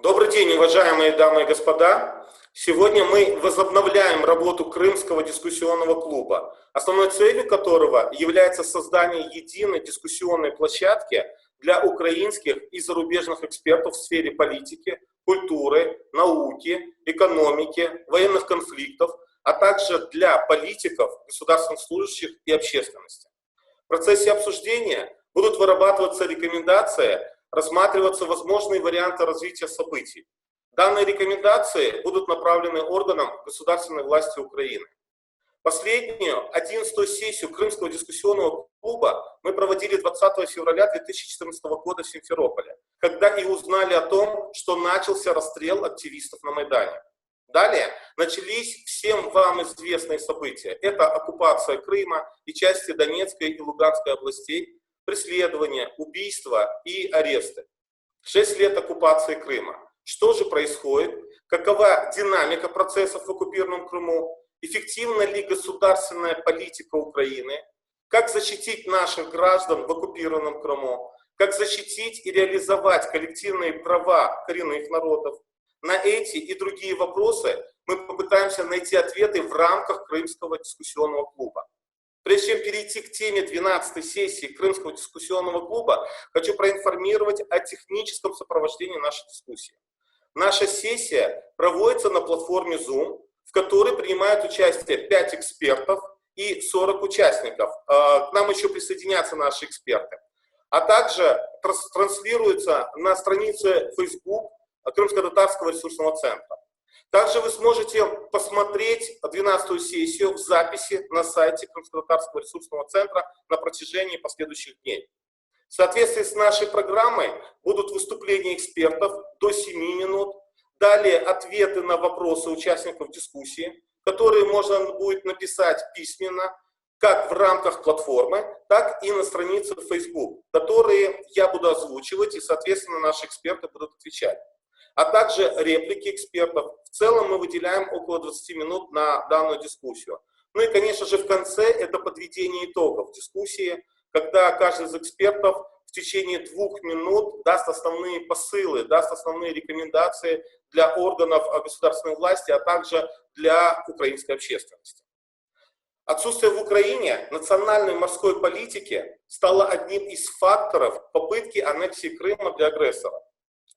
Добрый день, уважаемые дамы и господа. Сегодня мы возобновляем работу Крымского дискуссионного клуба, основной целью которого является создание единой дискуссионной площадки для украинских и зарубежных экспертов в сфере политики, культуры, науки, экономики, военных конфликтов, а также для политиков, государственных служащих и общественности. В процессе обсуждения будут вырабатываться рекомендации, рассматриваться возможные варианты развития событий. Данные рекомендации будут направлены органам государственной власти Украины. Последнюю, 11-ю сессию Крымского дискуссионного клуба мы проводили 20 февраля 2014 года в Симферополе, когда и узнали о том, что начался расстрел активистов на Майдане. Далее начались всем вам известные события. Это оккупация Крыма и части Донецкой и Луганской областей, преследования, убийства и аресты. 6 лет оккупации Крыма. Что же происходит? Какова динамика процессов в оккупированном Крыму? Эффективна ли государственная политика Украины? Как защитить наших граждан в оккупированном Крыму? Как защитить и реализовать коллективные права коренных народов? На эти и другие вопросы мы попытаемся найти ответы в рамках Крымского дискуссионного клуба. Прежде чем перейти к теме 12-й сессии Крымского дискуссионного клуба, хочу проинформировать о техническом сопровождении нашей дискуссии. Наша сессия проводится на платформе Zoom, в которой принимают участие 5 экспертов и 40 участников. К нам еще присоединятся наши эксперты. А также транслируется на странице Facebook Крымско-Татарского ресурсного центра. Также вы сможете посмотреть 12-ю сессию в записи на сайте Крымско-Татарского ресурсного центра на протяжении последующих дней. В соответствии с нашей программой будут выступления экспертов до 7 минут, далее ответы на вопросы участников дискуссии, которые можно будет написать письменно, как в рамках платформы, так и на странице Facebook, которые я буду озвучивать, и, соответственно, наши эксперты будут отвечать. А также реплики экспертов. В целом мы выделяем около 20 минут на данную дискуссию. Ну и, конечно же, в конце это подведение итогов дискуссии, когда каждый из экспертов в течение 2 минут даст основные посылы, даст основные рекомендации для органов государственной власти, а также для украинской общественности. Отсутствие в Украине национальной морской политики стало одним из факторов попытки аннексии Крыма для агрессора.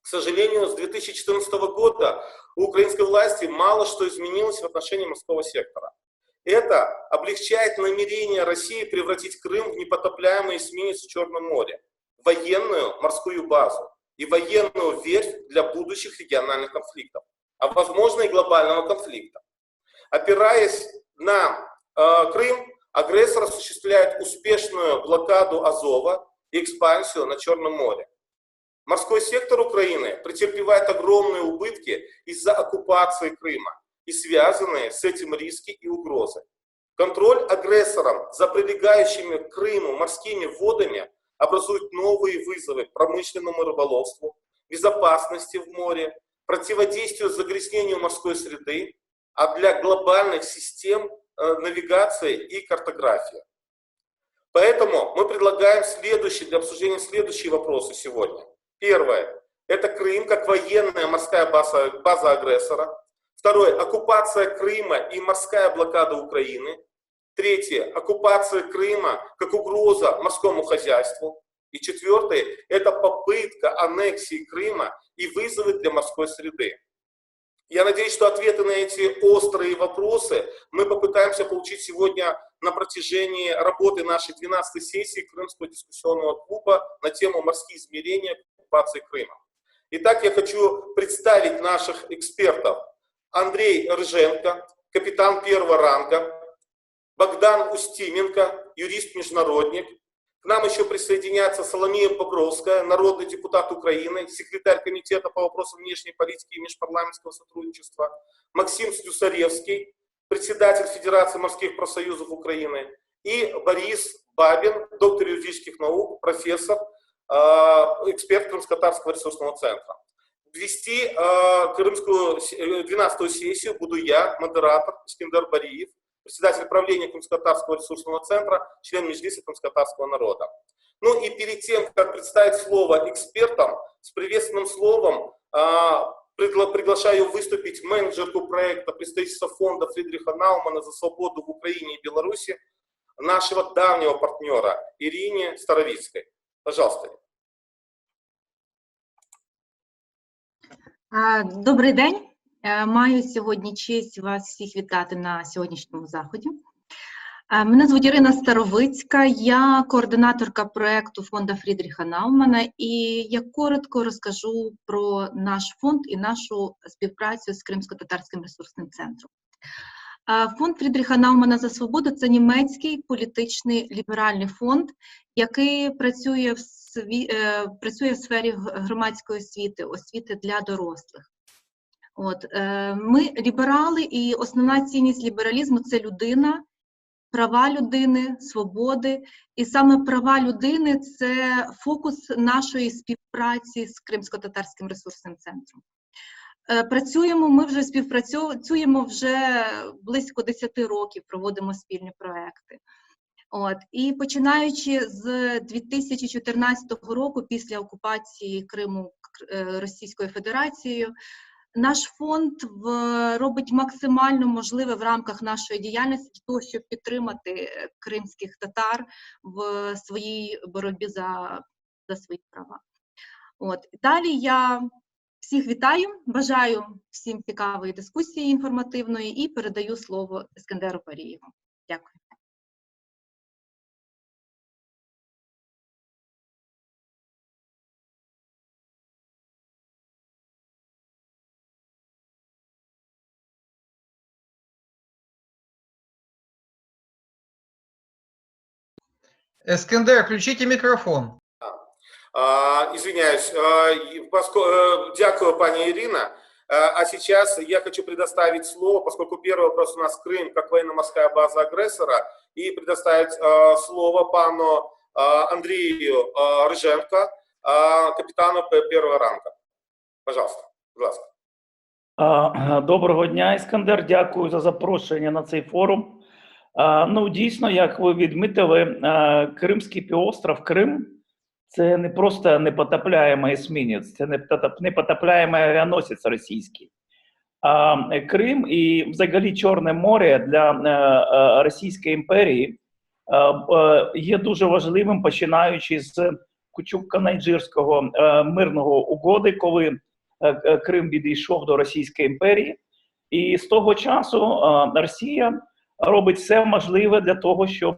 К сожалению, с 2014 года у украинской власти мало что изменилось в отношении морского сектора. Это облегчает намерение России превратить Крым в непотопляемый эсминец в Черном море, военную морскую базу и военную верфь для будущих региональных конфликтов, а возможно и глобального конфликта. Опираясь на Крым, агрессор осуществляет успешную блокаду Азова и экспансию на Черном море. Морской сектор Украины претерпевает огромные убытки из-за оккупации Крыма и связанные с этим риски и угрозы. Контроль агрессором за прилегающими к Крыму морскими водами образует новые вызовы промышленному рыболовству, безопасности в море, противодействию загрязнению морской среды, а для глобальных систем навигации и картографии. Поэтому мы предлагаем для обсуждения следующие вопросы сегодня. Первое – это Крым как военная морская база агрессора. Второе – оккупация Крыма и морская блокада Украины. Третье – оккупация Крыма как угроза морскому хозяйству. И четвертое – это попытка аннексии Крыма и вызовы для морской среды. Я надеюсь, что ответы на эти острые вопросы мы попытаемся получить сегодня на протяжении работы нашей 12-й сессии Крымского дискуссионного клуба на тему «Морские измерения оккупации Крыма». Итак, я хочу представить наших экспертов. Андрей Рыженко, капитан 1-го ранга, Богдан Устименко, юрист-международник. К нам еще присоединятся Соломея Бобровская, народный депутат Украины, секретарь комитета по вопросам внешней политики и межпарламентского сотрудничества, Максим Слюсаревский, председатель Федерации морских профсоюзов Украины, и Борис Бабин, доктор юридических наук, профессор, эксперт Крымско-Татарского ресурсного центра. Вести Крымскую 12-ю сессию буду я, модератор Искендер Бариев, председатель правления Крымско-Татарского ресурсного центра, член Меджлиса крымско-татарского народа. Ну и перед тем, как представить слово экспертам, с приветственным словом Приглашаю выступить менеджерку проекта представительства фонда Фридриха Наумана за свободу в Украине и Беларуси, нашего давнего партнера Ирине Старовицкой. Пожалуйста. Добрий день. Маю сьогодні честь вас всіх вітати на сьогоднішньому заході. Мене звуть Ірина Старовицька, я координаторка проєкту фонду Фрідріха Наумана, і я коротко розкажу про наш фонд і нашу співпрацю з Кримсько-татарським ресурсним центром. Фонд Фрідріха Наумана за свободу – це німецький політичний ліберальний фонд, який працює в сфері громадської освіти для дорослих. Ми ліберали, і основна цінність лібералізму – це людина, права людини, свободи. І саме права людини – це фокус нашої співпраці з Кримсько-татарським ресурсним центром. Ми вже співпрацюємо вже близько 10 років, проводимо спільні проекти. І починаючи з 2014 року, після окупації Криму Російською Федерацією, наш фонд робить максимально можливе в рамках нашої діяльності для того, щоб підтримати кримських татар в своїй боротьбі за свої права. Далі я всіх вітаю, бажаю всім цікавої дискусії інформативної і передаю слово Ескендеру Парієву. Дякую. Ескендер, включите микрофон. Извиняюсь, дякую, пани Ирина. А сейчас я хочу предоставить слово, поскольку первый вопрос у нас Крым как военно-морская база агрессора, и предоставить слово пану Андрею Рыженко, капитану первого ранга. Пожалуйста, пожалуйста. Доброго дня, Ескендер. Дякую за запрошення на цей форум. Ну, дійсно, як ви відмітили, Кримський півостров, Крим – це не просто непотопляємий есмінець, це непотопляємий авіаносець російський. Крим і взагалі Чорне море для Російської імперії є дуже важливим, починаючи з Кучук-Канайджирського мирного угоди, коли Крим відійшов до Російської імперії. І з того часу Росія робить все можливе для того, щоб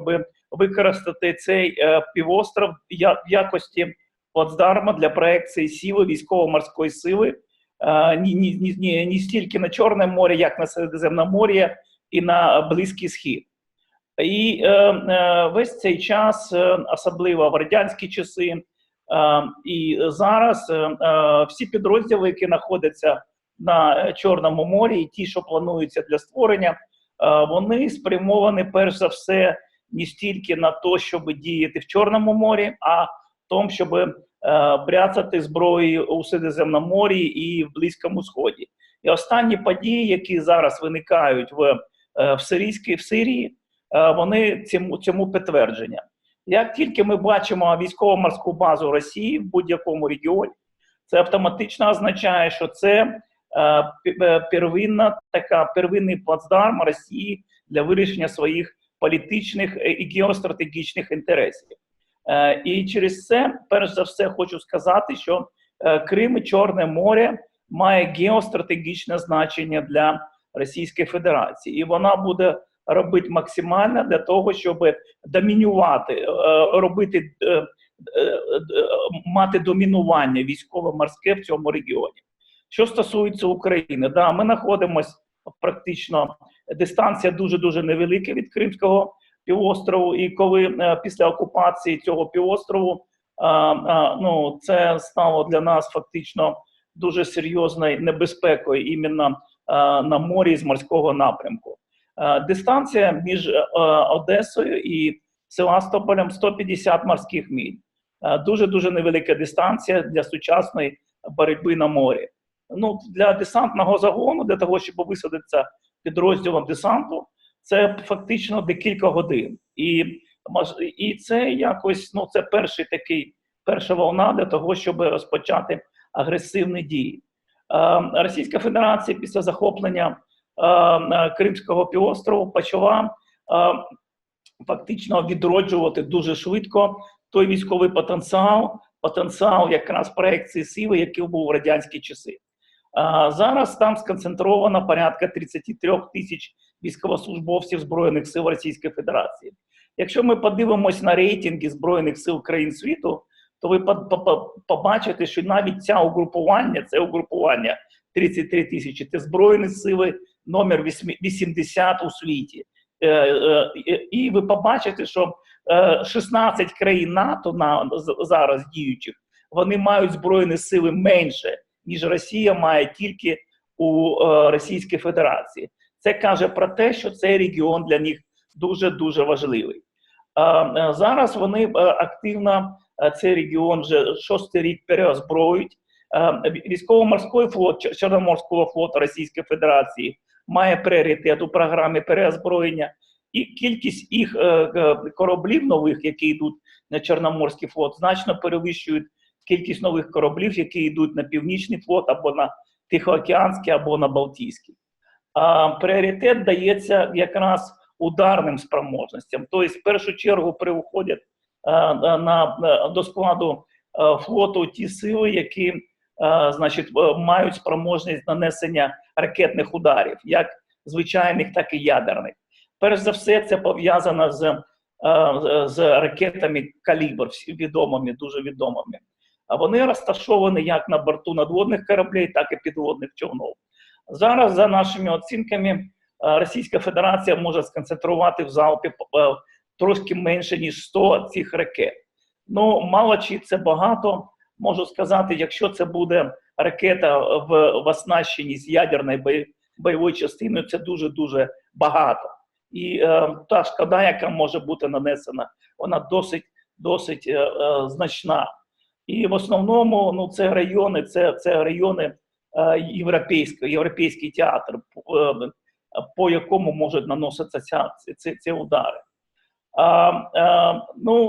використати цей півостров в якості плацдарма для проекції сили, військово-морської сили, не стільки на Чорне море, як на Середземномор'я і на Близький Схід. І весь цей час, особливо в радянські часи, і зараз всі підрозділи, які знаходяться на Чорному морі, і ті, що плануються для створення, вони спрямовані перш за все не стільки на те, щоб діяти в Чорному морі, а в тому, щоб бряцати зброю у Середземномор'ї і в Близькому Сході. І останні події, які зараз виникають в Сирії, вони цьому підтвердження. Як тільки ми бачимо військово-морську базу Росії в будь-якому регіоні, це автоматично означає, що це первинний плацдарм Росії для вирішення своїх політичних і геостратегічних інтересів. І через це, перш за все, хочу сказати, що Крим і Чорне море має геостратегічне значення для Російської Федерації. І вона буде робити максимально для того, щоб домінувати, мати домінування військово-морське в цьому регіоні. Що стосується України, да, ми знаходимося практично, дистанція дуже-дуже невелика від Кримського півострову, і коли після окупації цього півострову, ну, це стало для нас фактично дуже серйозною небезпекою іменно на морі з морського напрямку. Дистанція між Одесою і Севастополем 150 морських миль. Дуже-дуже невелика дистанція для сучасної боротьби на морі. Ну, для десантного загону, для того, щоб висадитися підрозділом десанту, це фактично декілька годин. І це якось, ну, це перша волна для того, щоб розпочати агресивні дії. Російська Федерація після захоплення Кримського півострову почала фактично відроджувати дуже швидко той військовий потенціал якраз проекції сили, який був в радянські часи. Зараз там сконцентровано порядка 33 тисяч військовослужбовців Збройних сил Російської Федерації. Якщо ми подивимось на рейтинги Збройних сил країн світу, то ви побачите, що навіть це угрупування 33 тисячі, це Збройні сили номер 80 у світі. І ви побачите, що 16 країн НАТО зараз діючих, вони мають збройні сили менше, ніж Росія має тільки у Російській Федерації. Це каже про те, що цей регіон для них дуже-дуже важливий. Зараз вони активно цей регіон вже 6-й рік переозброюють. Військово-морський флот Чорноморського флоту Російської Федерації має пріоритет у програмі переозброєння. І кількість їх кораблів нових, які йдуть на Чорноморський флот, значно перевищують кількість нових кораблів, які йдуть на Північний флот, або на Тихоокеанський, або на Балтійський. Пріоритет дається якраз ударним спроможностям. Тобто, в першу чергу приходять до складу флоту ті сили, які мають спроможність нанесення ракетних ударів, як звичайних, так і ядерних. Перш за все, це пов'язано з ракетами «Калібр», відомими, дуже відомими. А вони розташовані як на борту надводних кораблів, так і підводних човнів. Зараз, за нашими оцінками, Російська Федерація може сконцентрувати в залпі трошки менше, ніж 100 цих ракет. Ну, мало чи це багато, можу сказати, якщо це буде ракета в оснащенні з ядерною бойовою частиною, це дуже-дуже багато. І та шкода, яка може бути нанесена, вона досить значна. І в основному це райони європейський театр, по якому можуть наноситися ці удари.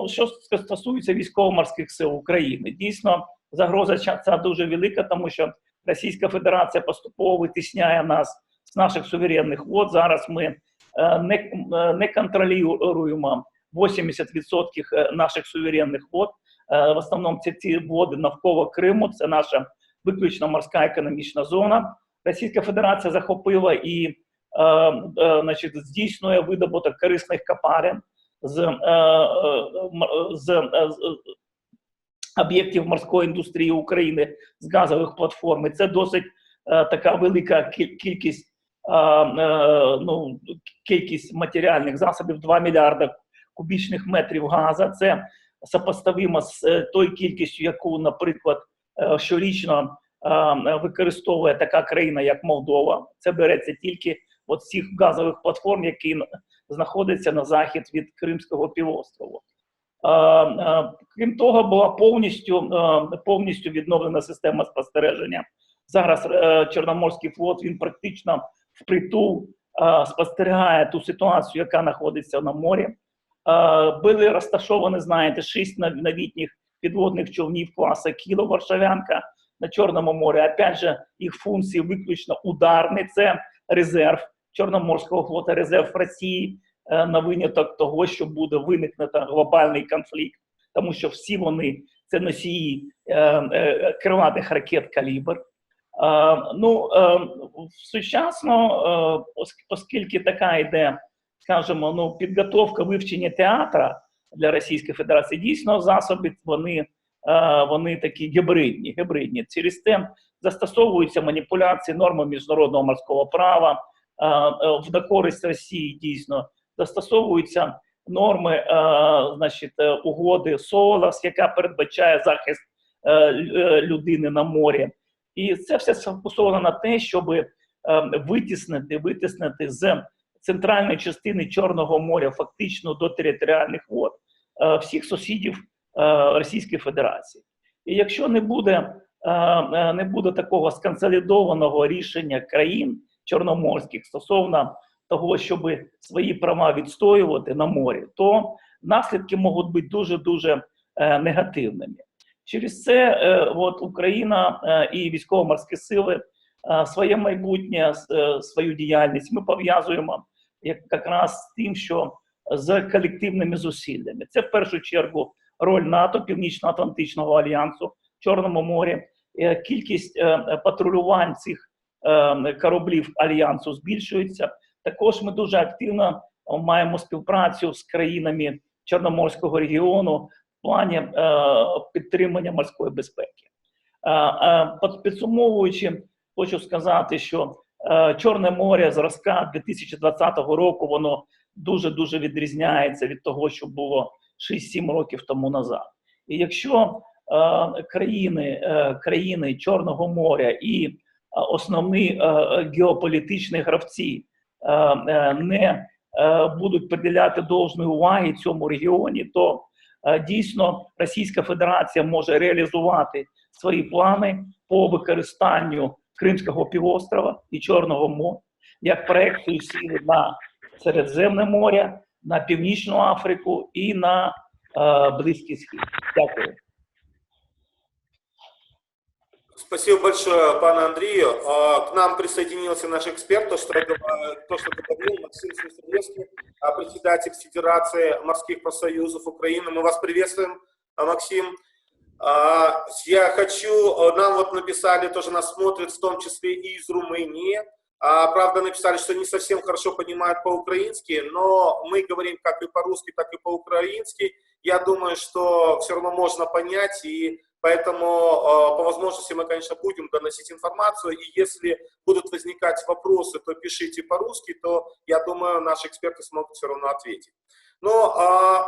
Що стосується військово-морських сил України, дійсно загроза ця дуже велика, тому що Російська Федерація поступово витісняє нас з наших суверенних вод. Зараз ми не контролюємо 80% наших суверенних вод. В основному це ці води навколо Криму, це наша виключно морська економічна зона. Російська Федерація захопила і здійснює видобуток корисних копалин з об'єктів морської індустрії України, з газових платформ. І це досить така велика кількість матеріальних засобів, 2 мільярда кубічних метрів газу. Це сопоставимо з тою кількістю, яку, наприклад, щорічно використовує така країна, як Молдова. Це береться тільки з цих газових платформ, які знаходяться на захід від Кримського півострову. Крім того, була повністю відновлена система спостереження. Зараз Чорноморський флот, він практично впритул спостерігає ту ситуацію, яка знаходиться на морі. Були розташовані, знаєте, 6 новітніх підводних човнів класу «Кіло» Варшавянка на Чорному морі. Опять же, їх функції виключно ударні. Це резерв Чорноморського флоту, резерв Росії на виняток того, що буде виникнути глобальний конфлікт. Тому що всі вони – це носії крилатих ракет «Калібр». Сучасно, оскільки така йде, скажімо, підготовка вивчення театра для Російської Федерації, дійсно засоби, вони такі гібридні. Через те застосовуються маніпуляції нормами міжнародного морського права, на користь Росії дійсно застосовуються норми угоди СОЛАС, яка передбачає захист людини на морі. І це все сфокусовано на те, щоб витіснити з центральної частини Чорного моря фактично до територіальних вод всіх сусідів Російської Федерації. І якщо не буде такого сконсолідованого рішення країн чорноморських стосовно того, щоб свої права відстоювати на морі, то наслідки можуть бути дуже-дуже негативними. Через це Україна і військово-морські сили своє майбутнє, свою діяльність ми пов'язуємо якраз з тим, що з колективними зусиллями. Це в першу чергу роль НАТО, Північно-Атлантичного альянсу в Чорному морі. Кількість патрулювань цих кораблів альянсу збільшується. Також ми дуже активно маємо співпрацю з країнами Чорноморського регіону в плані підтримання морської безпеки. Підсумовуючи, хочу сказати, що Чорне море зразка 2020 року, воно дуже-дуже відрізняється від того, що було 6-7 років тому назад. І якщо країни Чорного моря і основні геополітичні гравці не будуть приділяти должної уваги цьому регіоні, то дійсно Російська Федерація може реалізувати свої плани по використанню Кримського півострова і Чорного моря як проекцію сили на Середземне море, на Північну Африку і на Близький Схід. Дякую. Спасибо большое, пане Андрею. К нам присоединился наш эксперт, то, что говорил Максим Смисловский, председатель Федерации морских профсоюзов Украины. Мы вас приветствуем, Максим. Я хочу, нам написали, тоже нас смотрят, в том числе и из Румынии. Правда, написали, что не совсем хорошо понимают по-украински, но мы говорим как и по-русски, так и по-украински. Я думаю, что все равно можно понять, и поэтому по возможности мы, конечно, будем доносить информацию, и если будут возникать вопросы, то пишите по-русски, то, я думаю, наши эксперты смогут все равно ответить. Но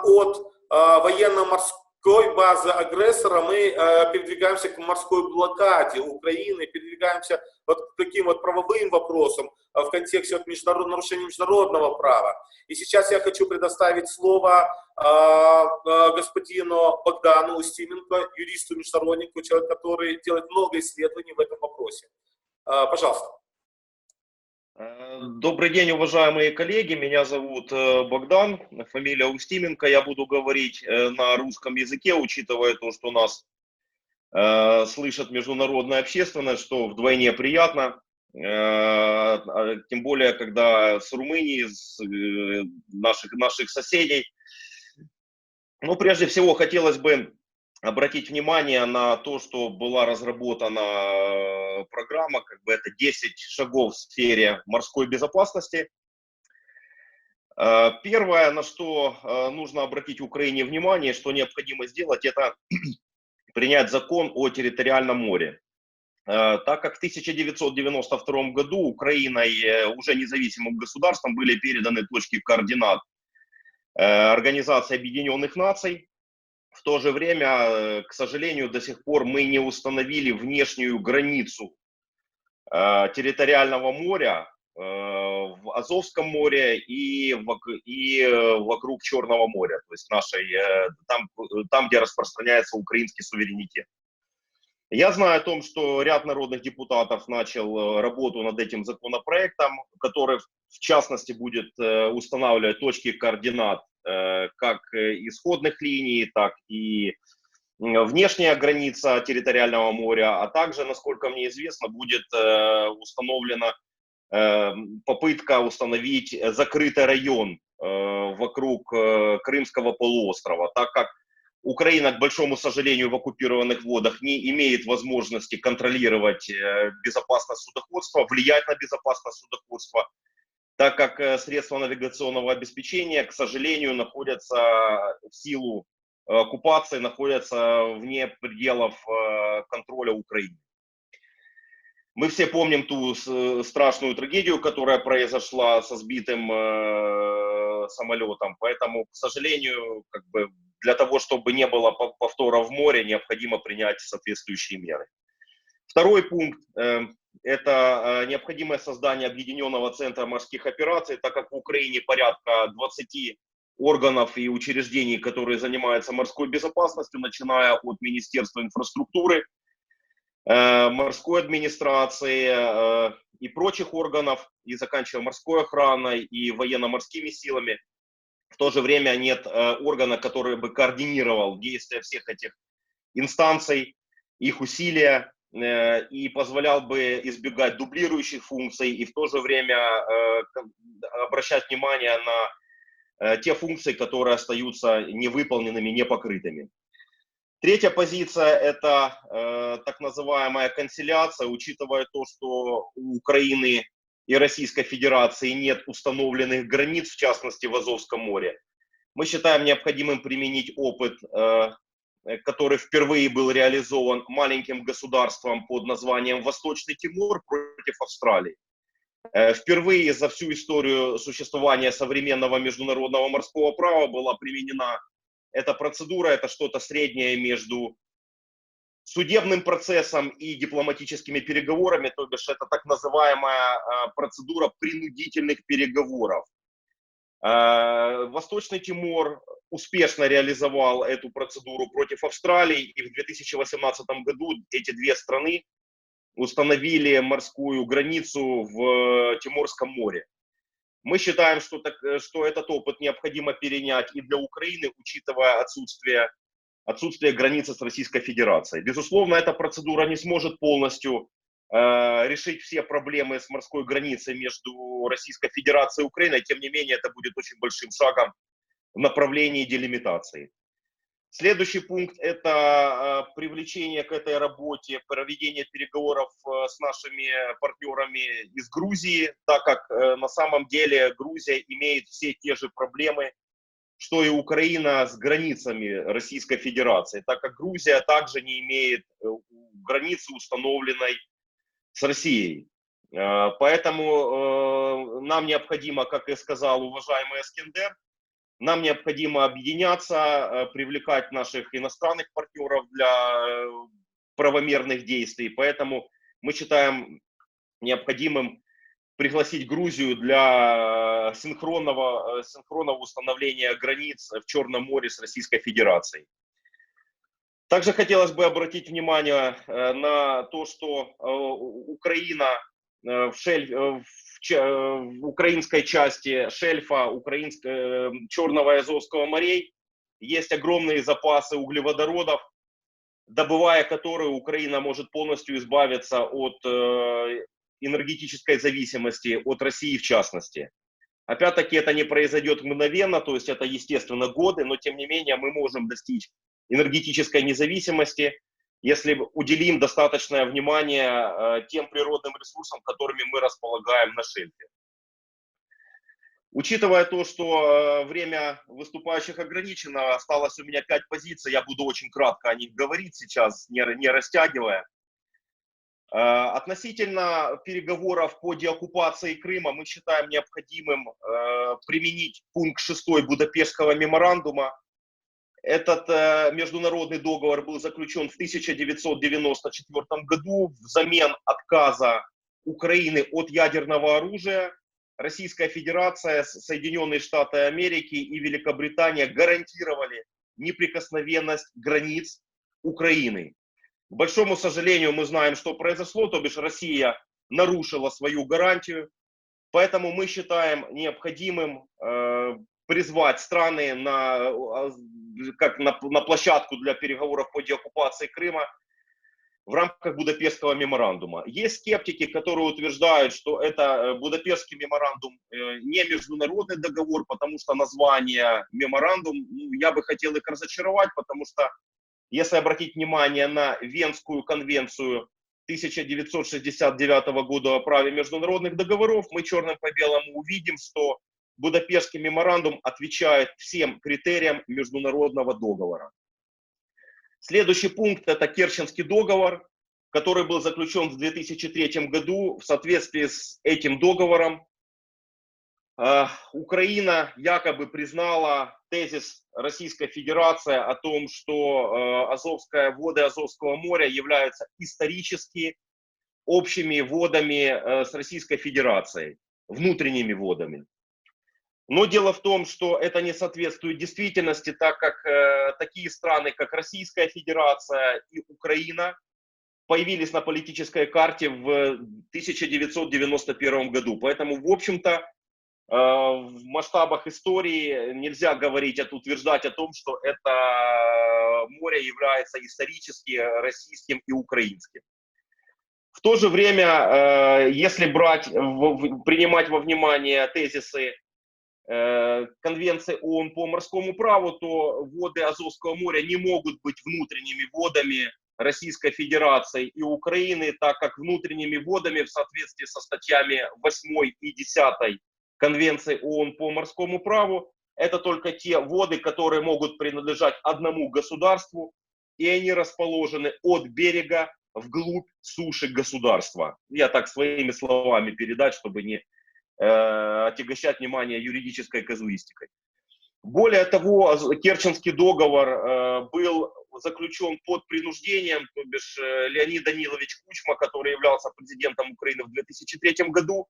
от военно-морской базы агрессора мы передвигаемся к морской блокаде Украины, передвигаемся к таким правовым вопросам в контексте нарушения международного права. И сейчас я хочу предоставить слово господину Богдану Устименко, юристу-международнику, человек, который делает много исследований в этом вопросе. Пожалуйста. Добрый день, уважаемые коллеги. Меня зовут Богдан, фамилия Устименко. Я буду говорить на русском языке, учитывая то, что нас слышит международная общественность, что вдвойне приятно. Тем более, когда с Румынии, с наших соседей. Но прежде всего хотелось бы обратить внимание на то, что была разработана программа, это 10 шагов в сфере морской безопасности. Первое, на что нужно обратить Украине внимание, что необходимо сделать, это принять закон о территориальном море. Так как в 1992 году Украиной, уже независимым государством, были переданы точки координат Организации Объединенных Наций, в то же время, к сожалению, до сих пор мы не установили внешнюю границу территориального моря в Азовском море и вокруг Черного моря, то есть там, где распространяется украинский суверенитет. Я знаю о том, что ряд народных депутатов начал работу над этим законопроектом, который в частности будет устанавливать точки координат как исходных линий, так и внешняя граница территориального моря, а также, насколько мне известно, будет установлена попытка установить закрытый район вокруг Крымского полуострова, так как Украина, к большому сожалению, в оккупированных водах не имеет возможности контролировать безопасность судоходства, влиять на безопасность судоходства, так как средства навигационного обеспечения, к сожалению, находятся в силу оккупации, находятся вне пределов контроля Украины. Мы все помним ту страшную трагедию, которая произошла со сбитым самолетом, поэтому, к сожалению, для того, чтобы не было повтора в море, необходимо принять соответствующие меры. Второй пункт – это необходимое создание объединенного центра морских операций, так как в Украине порядка 20 органов и учреждений, которые занимаются морской безопасностью, начиная от Министерства инфраструктуры, морской администрации и прочих органов, и заканчивая морской охраной и военно-морскими силами. В то же время нет органа, который бы координировал действия всех этих инстанций, их усилия и позволял бы избегать дублирующих функций и в то же время обращать внимание на те функции, которые остаются невыполненными, непокрытыми. Третья позиция – это так называемая консилиация, учитывая то, что у Украины и Российской Федерации нет установленных границ, в частности в Азовском море. Мы считаем необходимым применить опыт, который впервые был реализован маленьким государством под названием Восточный Тимор против Австралии. Впервые за всю историю существования современного международного морского права была применена эта процедура. Это что-то среднее между судебным процессом и дипломатическими переговорами, то бишь это так называемая процедура принудительных переговоров. Восточный Тимор успешно реализовал эту процедуру против Австралии, и в 2018 году эти две страны установили морскую границу в Тиморском море. Мы считаем, что этот опыт необходимо перенять и для Украины, учитывая отсутствие границы с Российской Федерацией. Безусловно, эта процедура не сможет полностью решить все проблемы с морской границей между Российской Федерацией и Украиной, тем не менее это будет очень большим шагом в направлении делимитации. Следующий пункт – это привлечение к этой работе, проведение переговоров с нашими партнерами из Грузии, так как на самом деле Грузия имеет все те же проблемы, что и Украина с границами Российской Федерации, так как Грузия также не имеет границы, установленной с Россией. Поэтому нам необходимо, как и сказал уважаемый Эскендер, нам необходимо объединяться, привлекать наших иностранных партнеров для правомерных действий. Поэтому мы считаем необходимым пригласить Грузию для синхронного установления границ в Черном море с Российской Федерацией. Также хотелось бы обратить внимание на то, что Украина в украинской части шельфа Черного и Азовского морей есть огромные запасы углеводородов, добывая которые Украина может полностью избавиться от энергетической зависимости от России в частности. Опять-таки это не произойдет мгновенно, то есть это, естественно, годы, но тем не менее мы можем достичь энергетической независимости, если уделим достаточное внимание тем природным ресурсам, которыми мы располагаем на шельфе. Учитывая то, что время выступающих ограничено, осталось у меня 5 позиций, я буду очень кратко о них говорить сейчас, не растягивая. Относительно переговоров по деоккупации Крыма мы считаем необходимым применить пункт 6 Будапештского меморандума. Этот международный договор был заключен в 1994 году взамен отказа Украины от ядерного оружия. Российская Федерация, Соединенные Штаты Америки и Великобритания гарантировали неприкосновенность границ Украины. К большому сожалению, мы знаем, что произошло, то бишь Россия нарушила свою гарантию, поэтому мы считаем необходимым призвать страны на площадку для переговоров по деоккупации Крыма в рамках Будапештского меморандума. Есть скептики, которые утверждают, что это Будапештский меморандум не международный договор, потому что название меморандум, я бы хотел их разочаровать, потому что если обратить внимание на Венскую конвенцию 1969 года о праве международных договоров, мы черным по белому увидим, что Будапештский меморандум отвечает всем критериям международного договора. Следующий пункт – это Керченский договор, который был заключен в 2003 году. В соответствии с этим договором Украина якобы признала тезис Российской Федерации о том, что воды Азовского моря являются исторически общими водами с Российской Федерацией, внутренними водами. Но дело в том, что это не соответствует действительности, так как такие страны, как Российская Федерация и Украина, появились на политической карте в 1991 году. Поэтому, в общем-то, в масштабах истории нельзя говорить, утверждать о том, что это море является исторически российским и украинским. В то же время, если принимать во внимание тезисы Конвенции ООН по морскому праву, то воды Азовского моря не могут быть внутренними водами Российской Федерации и Украины, так как внутренними водами в соответствии со статьями 8 и 10 Конвенции ООН по морскому праву это только те воды, которые могут принадлежать одному государству, и они расположены от берега вглубь суши государства. Я так своими словами передать, чтобы не отягощать внимание юридической казуистикой. Более того, Керченский договор был заключен под принуждением, то бишь Леонид Данилович Кучма, который являлся президентом Украины в 2003 году,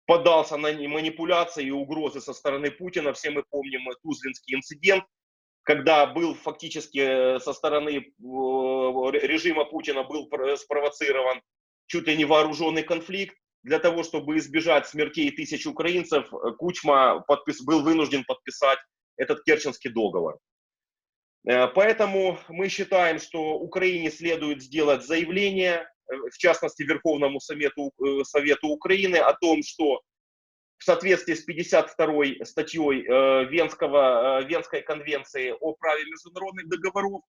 поддался на манипуляции и угрозы со стороны Путина. Все мы помним Тузлинский инцидент, когда был фактически со стороны режима Путина был спровоцирован чуть ли не вооруженный конфликт. Для того, чтобы избежать смертей тысяч украинцев, Кучма был вынужден подписать этот Керченский договор. Поэтому мы считаем, что Украине следует сделать заявление, в частности Верховному Совету Украины, о том, что в соответствии с 52-й статьей Венской конвенции о праве международных договоров,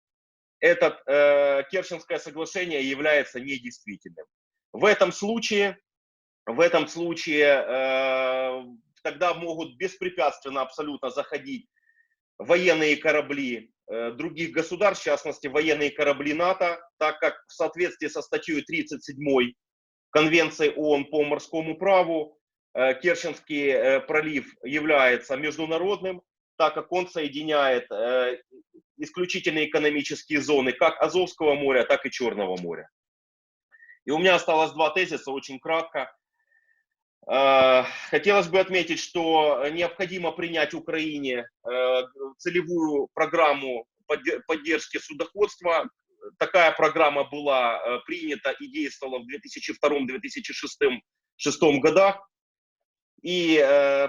это Керченское соглашение является недействительным. В этом случае тогда могут беспрепятственно абсолютно заходить военные корабли других государств, в частности военные корабли НАТО, так как в соответствии со статьей 37 Конвенции ООН по морскому праву Керченский пролив является международным, так как он соединяет исключительные экономические зоны как Азовского моря, так и Черного моря. И у меня осталось два тезиса, очень кратко. Хотелось бы отметить, что необходимо принять Украине целевую программу поддержки судоходства. Такая программа была принята и действовала в 2002-2006 годах. И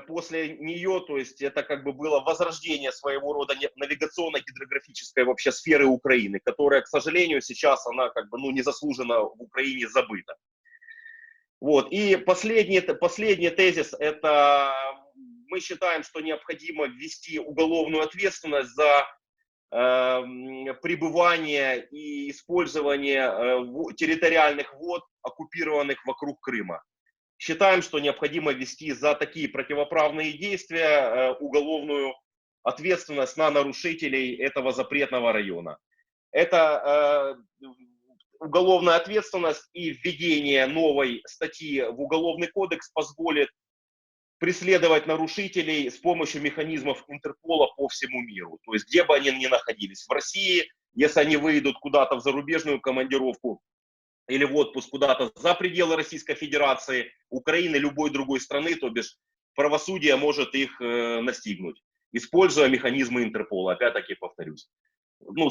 после нее, то есть это как бы было возрождение своего рода навигационно-гидрографической вообще сферы Украины, которая, к сожалению, сейчас она как бы незаслуженно в Украине забыта. Вот. И последний тезис, это мы считаем, что необходимо ввести уголовную ответственность за пребывание и использование территориальных вод, оккупированных вокруг Крыма. Считаем, что необходимо ввести за такие противоправные действия уголовную ответственность на нарушителей этого запретного района. Это уголовная ответственность и введение новой статьи в Уголовный кодекс позволит преследовать нарушителей с помощью механизмов Интерпола по всему миру. То есть где бы они ни находились. В России, если они выйдут куда-то в зарубежную командировку или в отпуск куда-то за пределы Российской Федерации, Украины, любой другой страны, то бишь правосудие может их настигнуть, используя механизмы Интерпола. Опять-таки повторюсь.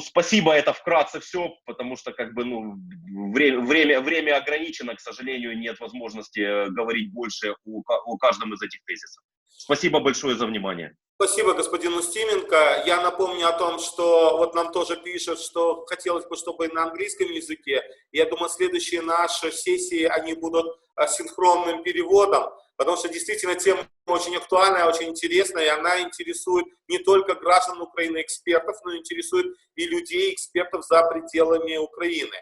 Спасибо, это вкратце все, потому что как бы, время ограничено, к сожалению, нет возможности говорить больше о каждом из этих тезисов. Спасибо большое за внимание. Спасибо господину Устименко. Я напомню о том, что вот нам тоже пишут, что хотелось бы, чтобы на английском языке. Я думаю, следующие наши сессии, они будут синхронным переводом, потому что действительно тема очень актуальная, очень интересная, и она интересует не только граждан Украины, экспертов, но интересует и людей, экспертов за пределами Украины.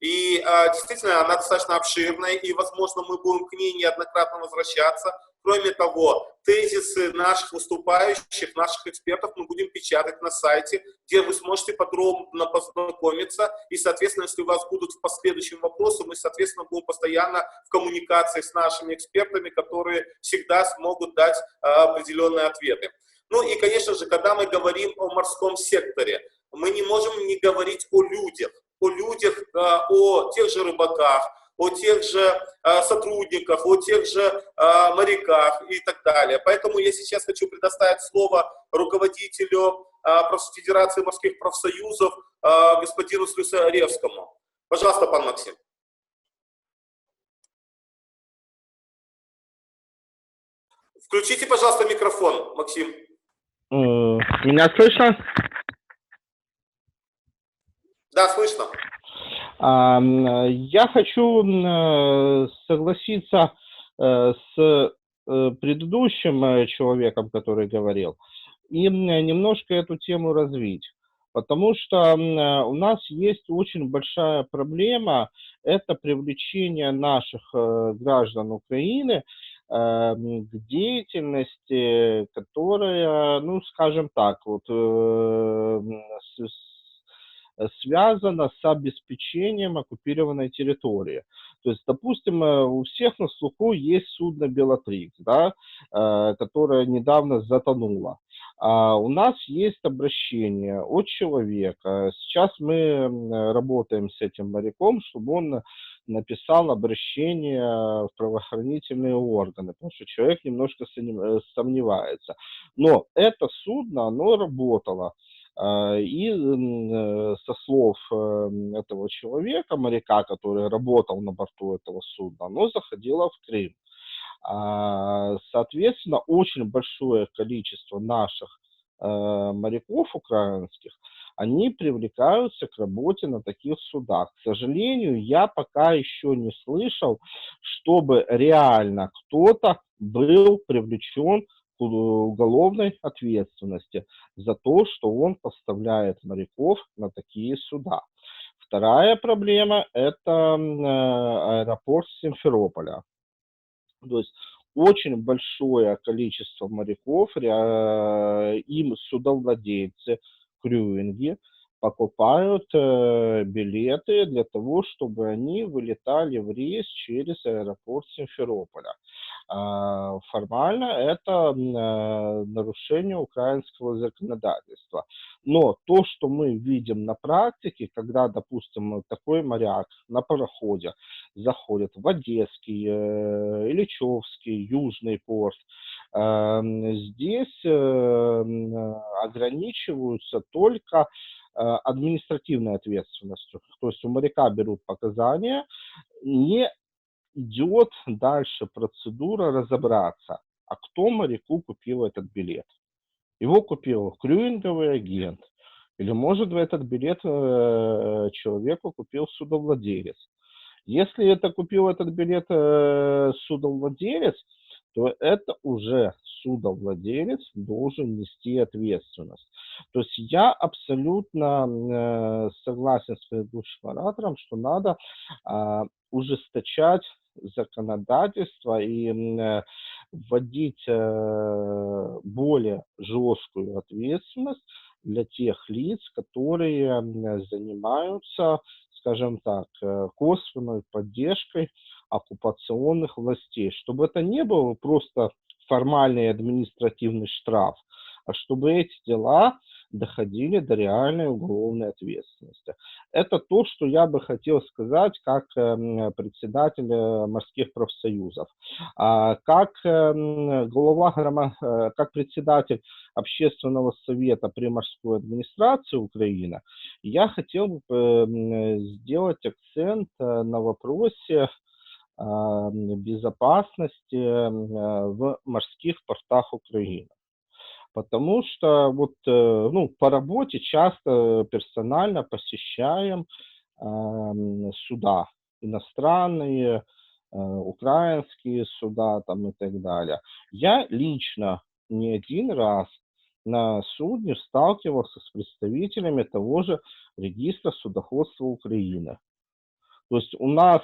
И действительно, она достаточно обширная, и, возможно, мы будем к ней неоднократно возвращаться. Кроме того, тезисы наших выступающих, наших экспертов мы будем печатать на сайте, где вы сможете подробно познакомиться. И, соответственно, если у вас будут в последующем вопросы, мы, соответственно, будем постоянно в коммуникации с нашими экспертами, которые всегда смогут дать определенные ответы. Ну и, конечно же, когда мы говорим о морском секторе, мы не можем не говорить о людях, о тех же рыбаках, о тех же сотрудниках, о тех же моряках и так далее. Поэтому я сейчас хочу предоставить слово руководителю Федерации морских профсоюзов господину Слюсаревскому. Пожалуйста, пан Максим. Включите, пожалуйста, микрофон, Максим. Меня слышно? Да, слышно. Я хочу согласиться с предыдущим человеком, который говорил, и немножко эту тему развить. Потому что у нас есть очень большая проблема, это привлечение наших граждан Украины к деятельности, которая, ну, скажем так, вот, связана с обеспечением оккупированной территории. То есть, допустим, у всех на слуху есть судно «Белатрикс», да, которое недавно затонуло. У нас есть обращение от человека. Сейчас мы работаем с этим моряком, чтобы он написал обращение в правоохранительные органы, потому что человек немножко сомневается. Но это судно, оно работало. И со слов этого человека, моряка, который работал на борту этого судна, оно заходило в Крым. Соответственно, очень большое количество наших моряков украинских, они привлекаются к работе на таких судах. К сожалению, я пока еще не слышал, чтобы реально кто-то был привлечен к уголовной ответственности за то, что он поставляет моряков на такие суда. Вторая проблема – это аэропорт Симферополя. То есть очень большое количество моряков, им судовладельцы, крюинги покупают билеты для того, чтобы они вылетали в рейс через аэропорт Симферополя. Формально это нарушение украинского законодательства. Но то, что мы видим на практике, когда, допустим, такой моряк на пароходе заходит в Одесский, Ильичевский, Южный порт, здесь ограничиваются только административной ответственностью. То есть у моряка берут показания, не идет дальше процедура разобраться, а кто моряку купил этот билет. Его купил крюинговый агент, или, может, этот билет человеку купил судовладелец. Если это купил этот билет судовладелец, то это уже судовладелец должен нести ответственность. То есть я абсолютно согласен с предыдущим оратором, что надо ужесточать законодательство и вводить более жесткую ответственность для тех лиц, которые занимаются, скажем так, косвенной поддержкой оккупационных властей, чтобы это не был просто формальный административный штраф, а чтобы эти дела доходили до реальной уголовной ответственности. Это то, что я бы хотел сказать как председатель морских профсоюзов. Как как председатель общественного совета при морской администрации Украины, я хотел бы сделать акцент на вопросе безопасности в морских портах Украины. Потому что вот, ну, по работе часто персонально посещаем суда иностранные, украинские суда там и так далее. Я лично не один раз на судне сталкивался с представителями того же регистра судоходства Украины. То есть у нас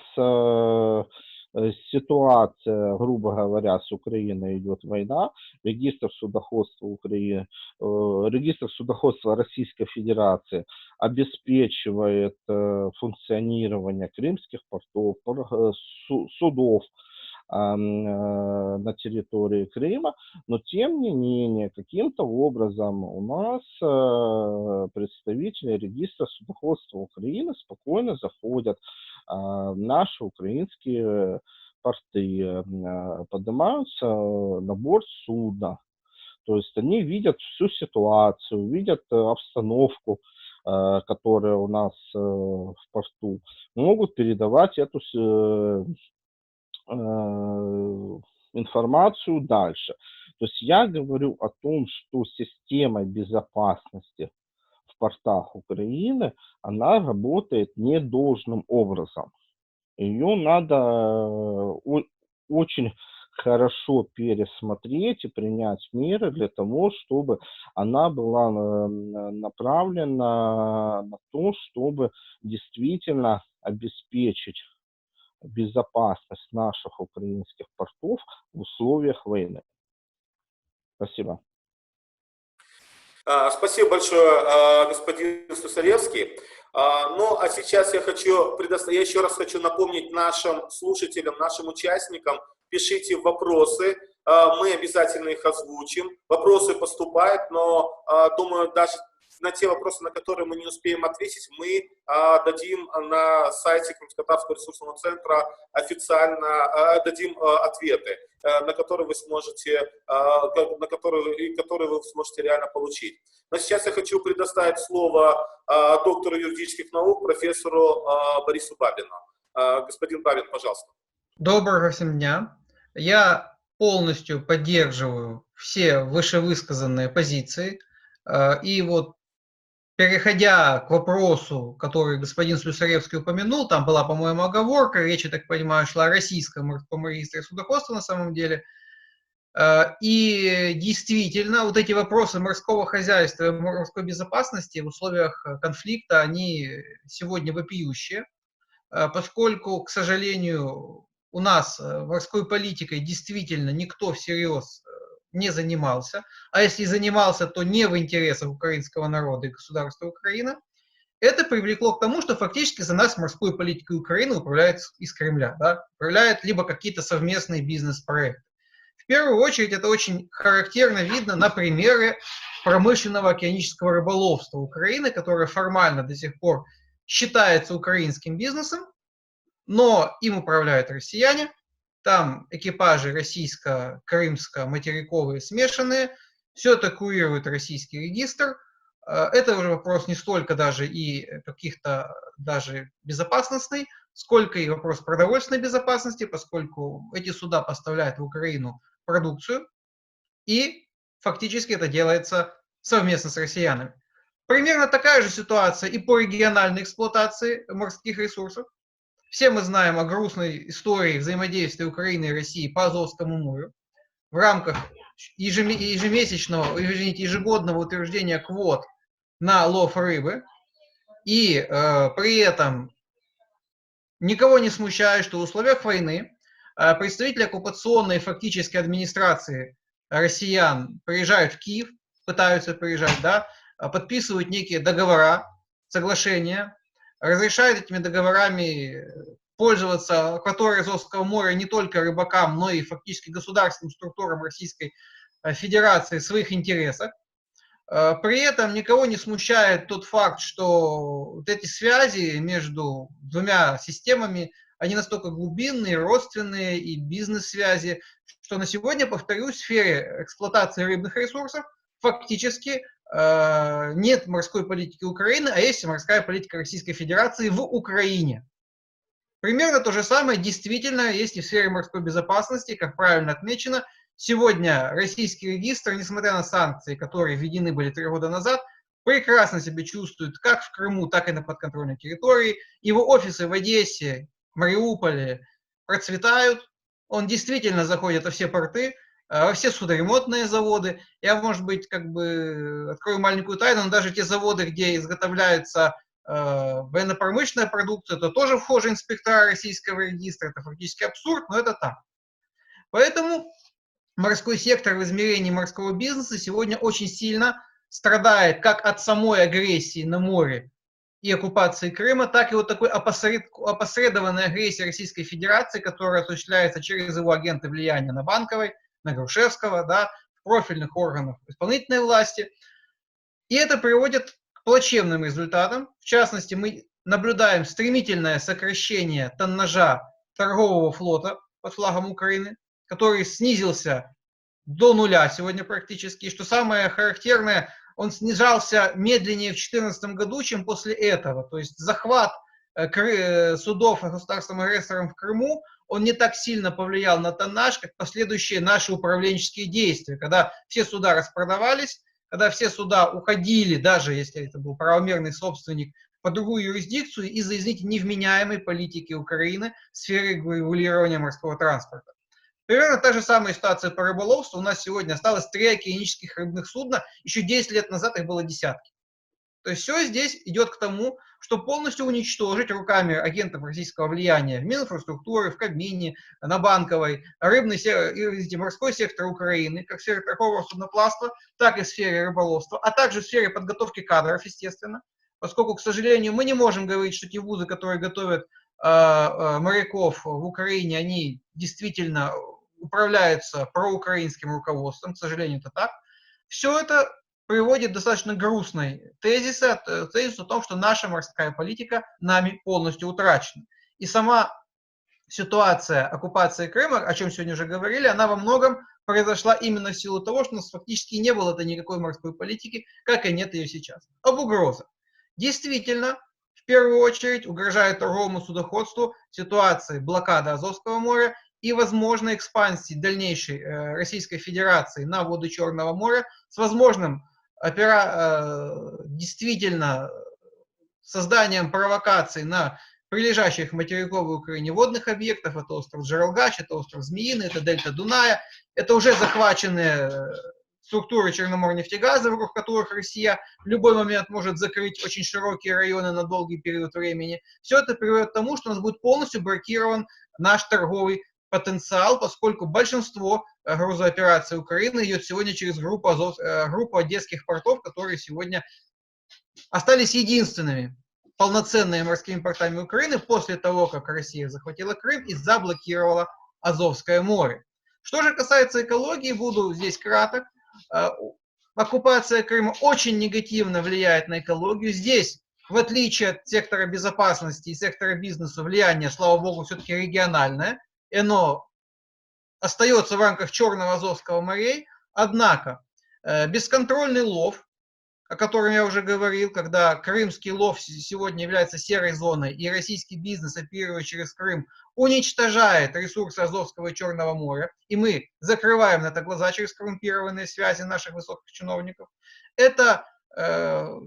ситуация, грубо говоря, с Украиной идет война, регистр судоходства Украины, регистр судоходства Российской Федерации обеспечивает функционирование крымских портов, судов на территории Крыма, но тем не менее каким-то образом у нас представители регистра судоходства Украины спокойно заходят в наши украинские порты, поднимаются на борт судна. То есть они видят всю ситуацию, видят обстановку, которая у нас в порту, могут передавать эту информацию дальше. То есть я говорю о том, что система безопасности в портах Украины, она работает не должным образом. Ее надо очень хорошо пересмотреть и принять меры для того, чтобы она была направлена на то, чтобы действительно обеспечить безопасность наших украинских портов в условиях войны. Спасибо. Спасибо большое, господин Слюсаревский. Ну, а сейчас я еще раз хочу напомнить нашим слушателям, нашим участникам, пишите вопросы, мы обязательно их озвучим. Вопросы поступают, но, думаю, даже на те вопросы, на которые мы не успеем ответить, мы дадим на сайте Крымско-Татарского ресурсного центра официально дадим ответы, на которые вы сможете, которые вы сможете реально получить. Но сейчас я хочу предоставить слово доктору юридических наук, профессору Борису Бабину. Господин Бабин, пожалуйста. Доброго всем дня. Я полностью поддерживаю все вышевысказанные позиции. И вот, переходя к вопросу, который господин Слюсаревский упомянул, там была, по-моему, оговорка, речь, я так понимаю, шла о российском морском регистре судоходства на самом деле. И действительно, вот эти вопросы морского хозяйства и морской безопасности в условиях конфликта, они сегодня вопиющие, поскольку, к сожалению, у нас морской политикой действительно никто всерьез не занимался, а если и занимался, то не в интересах украинского народа и государства Украина, это привлекло к тому, что фактически за нас морской политикой Украины управляет из Кремля, да? Управляют либо какие-то совместные бизнес-проекты. В первую очередь это очень характерно видно на примере промышленного океанического рыболовства Украины, которое формально до сих пор считается украинским бизнесом, но им управляют россияне. Там экипажи российско-крымско-материковые смешанные, все это курирует российский регистр. Это уже вопрос не столько даже и каких-то даже безопасностный, сколько и вопрос продовольственной безопасности, поскольку эти суда поставляют в Украину продукцию, и фактически это делается совместно с россиянами. Примерно такая же ситуация и по региональной эксплуатации морских ресурсов. Все мы знаем о грустной истории взаимодействия Украины и России по Азовскому морю в рамках ежегодного утверждения квот на лов рыбы. И при этом никого не смущает, что в условиях войны представители оккупационной фактически администрации россиян приезжают в Киев, пытаются приезжать, да, подписывают некие договора, соглашения, разрешают этими договорами пользоваться акваторией Азовского моря не только рыбакам, но и фактически государственным структурам Российской Федерации в своих интересах. При этом никого не смущает тот факт, что вот эти связи между двумя системами, они настолько глубинные, родственные и бизнес-связи, что на сегодня, повторюсь, в сфере эксплуатации рыбных ресурсов фактически нет морской политики Украины, а есть морская политика Российской Федерации в Украине. Примерно то же самое действительно есть и в сфере морской безопасности, как правильно отмечено. Сегодня российский регистр, несмотря на санкции, которые введены были 3 года назад, прекрасно себя чувствует как в Крыму, так и на подконтрольной территории. Его офисы в Одессе, Мариуполе процветают. Он действительно заходит во все порты, во все судоремонтные заводы. Я, может быть, открою маленькую тайну, но даже те заводы, где изготовляется военно-промышленная продукция, это тоже вхожи инспектора российского регистра. Это фактически абсурд, но это так. Поэтому морской сектор в измерении морского бизнеса сегодня очень сильно страдает как от самой агрессии на море и оккупации Крыма, так и вот такой опосредованной агрессии Российской Федерации, которая осуществляется через его агенты влияния на Банковой, на Грушевского, да, профильных органов исполнительной власти. И это приводит к плачевным результатам. В частности, мы наблюдаем стремительное сокращение тоннажа торгового флота под флагом Украины, который снизился до нуля сегодня практически. И что самое характерное, он снижался медленнее в 2014 году, чем после этого. То есть захват судов государством-агрессором в Крыму, он не так сильно повлиял на тоннаж, как последующие наши управленческие действия, когда все суда распродавались, когда все суда уходили, даже если это был правомерный собственник, по другую юрисдикцию из-за, извините, невменяемой политики Украины в сфере регулирования морского транспорта. Примерно та же самая ситуация по рыболовству. У нас сегодня осталось 3 океанических рыбных судна, еще 10 лет назад их было десятки. То есть все здесь идет к тому, что полностью уничтожить руками агентов российского влияния в Мининфраструктуре, в Кабмине, на Банковой, морской сектор Украины, как в сфере торгового судноплавства, так и в сфере рыболовства, а также в сфере подготовки кадров, естественно, поскольку, к сожалению, мы не можем говорить, что те вузы, которые готовят моряков в Украине, они действительно управляются проукраинским руководством, к сожалению, это так. Все это приводит к достаточно грустной тезису о том, что наша морская политика нами полностью утрачена. И сама ситуация оккупации Крыма, о чем сегодня уже говорили, она во многом произошла именно в силу того, что у нас фактически не было никакой морской политики, как и нет ее сейчас. Об угрозах. Действительно, в первую очередь угрожает торговому судоходству ситуации блокады Азовского моря и возможной экспансии дальнейшей Российской Федерации на воды Черного моря с возможным действительно созданием провокаций на прилежащих к материковой Украине водных объектов. Это остров Джералгач, это остров Змеиный, это дельта Дуная. Это уже захваченные структуры Черноморнефтегаза, вокруг которых Россия в любой момент может закрыть очень широкие районы на долгий период времени. Все это приведет к тому, что у нас будет полностью блокирован наш торговый потенциал, поскольку большинство грузоопераций Украины идет сегодня через группу одесских портов, которые сегодня остались единственными полноценными морскими портами Украины после того, как Россия захватила Крым и заблокировала Азовское море. Что же касается экологии, буду здесь краток. Оккупация Крыма очень негативно влияет на экологию. Здесь, в отличие от сектора безопасности и сектора бизнеса, влияние, слава богу, все-таки региональное. Оно остается в рамках Черного Азовского морей. Однако бесконтрольный лов, о котором я уже говорил, когда крымский лов сегодня является серой зоной, и российский бизнес, оперируя через Крым, уничтожает ресурсы Азовского и Черного моря, и мы закрываем на это глаза через коррумпированные связи наших высоких чиновников. Это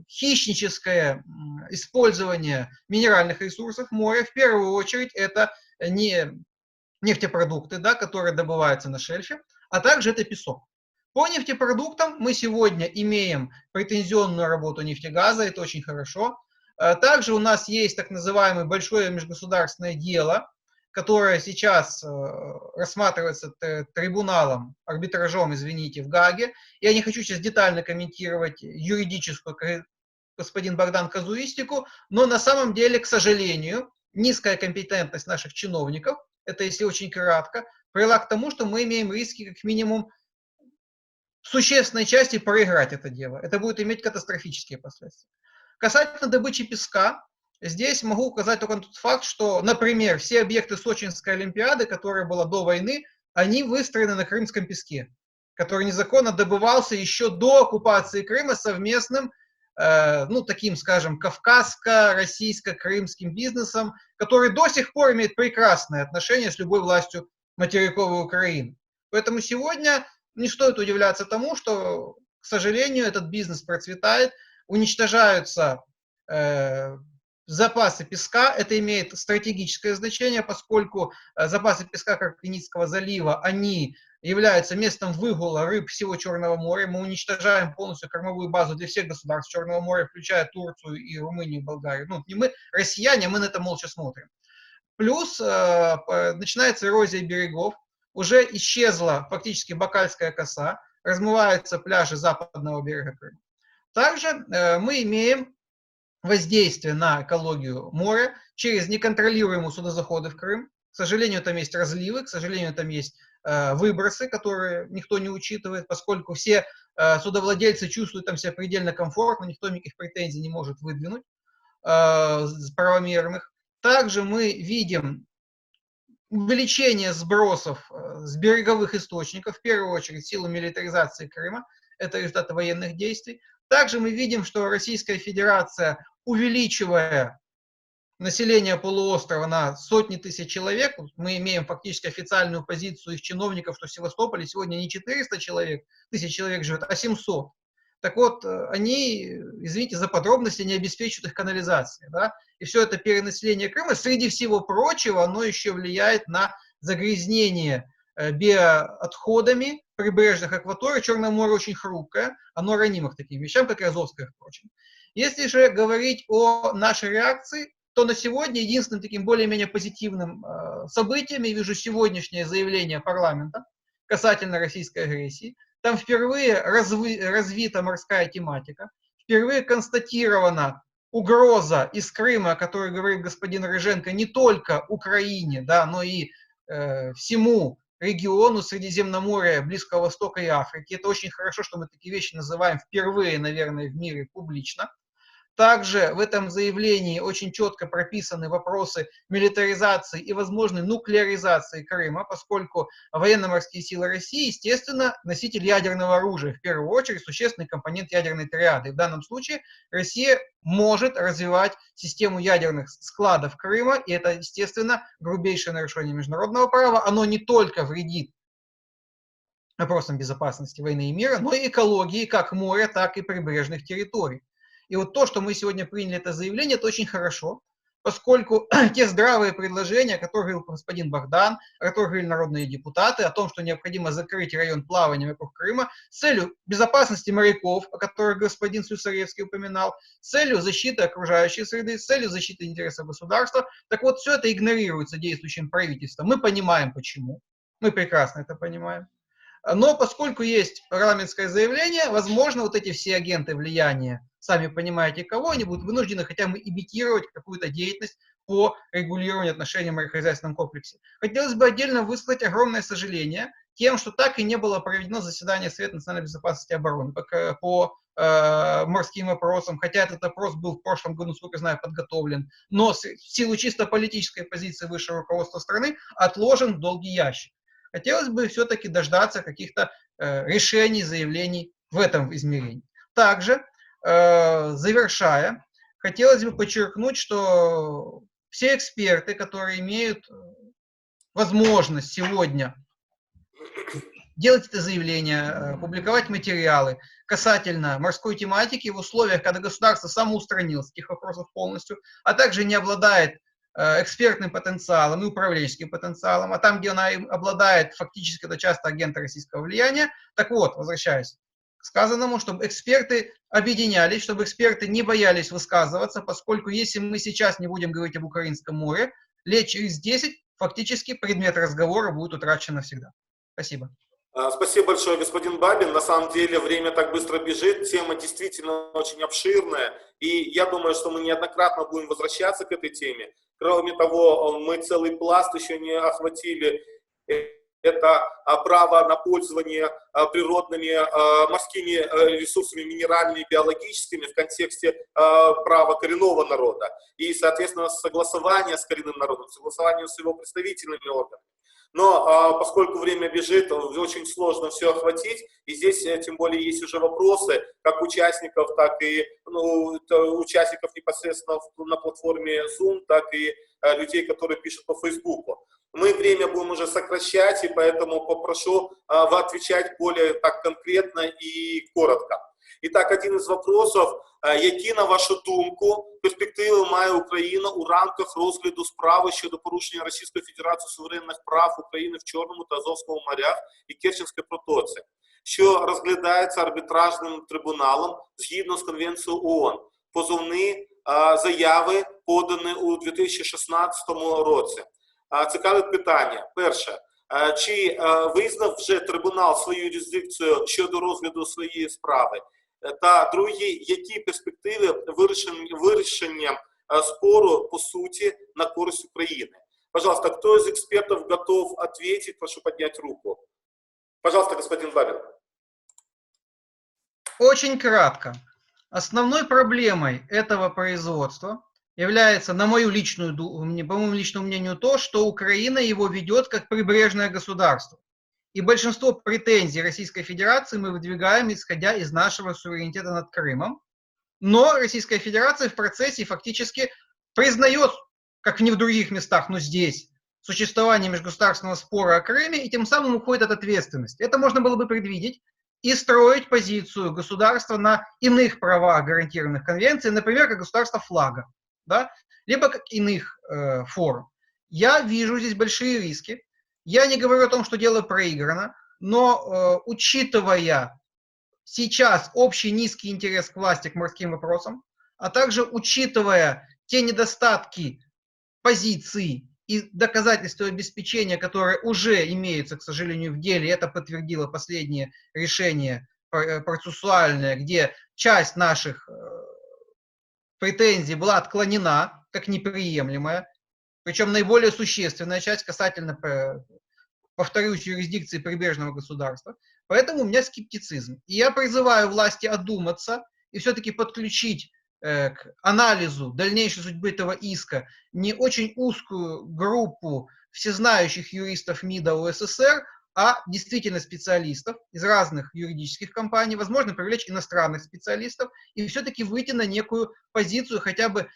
хищническое использование минеральных ресурсов моря. В первую очередь это не нефтепродукты, да, которые добываются на шельфе, а также это песок. По нефтепродуктам мы сегодня имеем претензионную работу нефтегаза, это очень хорошо. Также у нас есть так называемое большое межгосударственное дело, которое сейчас рассматривается трибуналом, арбитражом, извините, в Гааге. Я не хочу сейчас детально комментировать юридическую, господин Богдан, казуистику, но на самом деле, к сожалению, низкая компетентность наших чиновников, это если очень кратко, привела к тому, что мы имеем риски как минимум в существенной части проиграть это дело. Это будет иметь катастрофические последствия. Касательно добычи песка, здесь могу указать только тот факт, что, например, все объекты Сочинской Олимпиады, которая была до войны, они выстроены на крымском песке, который незаконно добывался еще до оккупации Крыма совместным, таким, скажем, кавказско-российско-крымским бизнесом, который до сих пор имеет прекрасные отношения с любой властью материковой Украины. Поэтому сегодня не стоит удивляться тому, что, к сожалению, этот бизнес процветает, уничтожаются запасы песка. Это имеет стратегическое значение, поскольку запасы песка Каркинического залива, они являются местом выгула рыб всего Черного моря. Мы уничтожаем полностью кормовую базу для всех государств Черного моря, включая Турцию и Румынию, и Болгарию. Ну, не мы, россияне, мы на это молча смотрим. Плюс начинается эрозия берегов. Уже исчезла фактически Бакальская коса, размываются пляжи западного берега Крыма. Также мы имеем воздействие на экологию моря через неконтролируемые судозаходы в Крым. К сожалению, там есть разливы, к сожалению, там есть выбросы, которые никто не учитывает, поскольку все судовладельцы чувствуют там себя предельно комфортно, никто никаких претензий не может выдвинуть правомерных. Также мы видим увеличение сбросов с береговых источников, в первую очередь в силу милитаризации Крыма, это результаты военных действий. Также мы видим, что Российская Федерация, увеличивая население полуострова на сотни тысяч человек. Мы имеем фактически официальную позицию их чиновников, что в Севастополе сегодня не 400 тысяч человек живет, а 700. Так вот, они, извините за подробности, не обеспечивают их канализацией. Да? И все это перенаселение Крыма, среди всего прочего, оно еще влияет на загрязнение биоотходами прибрежных акваторий. Черное море очень хрупкое, оно ранимо к таким вещам, как и Азовское, впрочем. Если же говорить о нашей реакции, то на сегодня единственным таким более-менее позитивным событием я вижу сегодняшнее заявление парламента касательно российской агрессии. Там впервые развита морская тематика, впервые констатирована угроза из Крыма, о которой говорит господин Рыженко, не только Украине, да, но и всему региону Средиземноморья, Близкого Востока и Африки. Это очень хорошо, что мы такие вещи называем впервые, наверное, в мире публично. Также в этом заявлении очень четко прописаны вопросы милитаризации и возможной нуклеаризации Крыма, поскольку военно-морские силы России, естественно, носитель ядерного оружия, в первую очередь существенный компонент ядерной триады. В данном случае Россия может развивать систему ядерных складов Крыма, и это, естественно, грубейшее нарушение международного права. Оно не только вредит вопросам безопасности войны и мира, но и экологии как моря, так и прибрежных территорий. И вот то, что мы сегодня приняли это заявление, это очень хорошо, поскольку те здравые предложения, о которых говорил господин Богдан, о которых говорили народные депутаты, о том, что необходимо закрыть район плавания вокруг Крыма с целью безопасности моряков, о которых господин Слюсаревский упоминал, с целью защиты окружающей среды, с целью защиты интересов государства. Так вот, все это игнорируется действующим правительством. Мы понимаем, почему. Мы прекрасно это понимаем. Но поскольку есть парламентское заявление, возможно, вот эти все агенты влияния, сами понимаете кого, они будут вынуждены хотя бы имитировать какую-то деятельность по регулированию отношений в морехозяйственном комплексе. Хотелось бы отдельно высказать огромное сожаление тем, что так и не было проведено заседание Совета национальной безопасности и обороны по морским вопросам, хотя этот опрос был в прошлом году, сколько я знаю, подготовлен, но в силу чисто политической позиции высшего руководства страны отложен в долгий ящик. Хотелось бы все-таки дождаться каких-то решений, заявлений в этом измерении. Также, завершая, хотелось бы подчеркнуть, что все эксперты, которые имеют возможность сегодня делать это заявление, публиковать материалы касательно морской тематики в условиях, когда государство самоустранилось с этих вопросов полностью, а также не обладает экспертным потенциалом и управленческим потенциалом, а там, где она обладает, фактически это часто агенты российского влияния. Так вот, возвращаясь к сказанному, чтобы эксперты объединялись, чтобы эксперты не боялись высказываться, поскольку если мы сейчас не будем говорить об Украинском море, лет через 10 фактически предмет разговора будет утрачен навсегда. Спасибо. Спасибо большое, господин Бабин. На самом деле время так быстро бежит, тема действительно очень обширная, и я думаю, что мы неоднократно будем возвращаться к этой теме. Кроме того, мы целый пласт еще не охватили. Это право на пользование природными морскими ресурсами, минеральными, биологическими в контексте права коренного народа. И, соответственно, согласование с коренным народом, согласование с его представительными органами. Но поскольку время бежит, очень сложно все охватить, и здесь тем более есть уже вопросы как участников, так и участников непосредственно на платформе Zoom, так и людей, которые пишут по Фейсбуку. Мы время будем уже сокращать, и поэтому попрошу отвечать более так конкретно и коротко. Итак, один из вопросов. Які, на вашу думку, перспективи має Україна у рамках розгляду справи щодо порушення Російською Федерацією суверенних прав України в Чорному та Азовському морях і Керченській протоці, що розглядається арбітражним трибуналом згідно з Конвенцією ООН? Позовні заяви подані у 2016 році. Цікаве питання. Перше. Чи визнав вже трибунал свою юрисдикцію щодо розгляду своєї справи? Та друге, які перспективи вирішення спору по суті на користь України? Пожалуйста, кто из экспертов готов ответить? Прошу поднять руку. Пожалуйста, господин Бабин. Очень кратко. Основной проблемой этого производства является, по моему личному мнению, то, что Украина его ведет как прибрежное государство. И большинство претензий Российской Федерации мы выдвигаем, исходя из нашего суверенитета над Крымом. Но Российская Федерация в процессе фактически признает как не в других местах, но здесь, существование межгосударственного спора о Крыме, и тем самым уходит от ответственности. Это можно было бы предвидеть и строить позицию государства на иных правах, гарантированных конвенцией, например, как государство флага, да, либо как иных форм. Я вижу здесь большие риски. Я не говорю о том, что дело проиграно, но учитывая сейчас общий низкий интерес к власти к морским вопросам, а также учитывая те недостатки позиций и доказательства обеспечения, которые уже имеются, к сожалению, в деле, это подтвердило последнее решение процессуальное, где часть наших претензий была отклонена как неприемлемая, причем наиболее существенная часть касательно, повторюсь, юрисдикции прибрежного государства. Поэтому у меня скептицизм. И я призываю власти одуматься и все-таки подключить к анализу дальнейшей судьбы этого иска не очень узкую группу всезнающих юристов МИДа УССР, а действительно специалистов из разных юридических компаний, возможно, привлечь иностранных специалистов и все-таки выйти на некую позицию хотя бы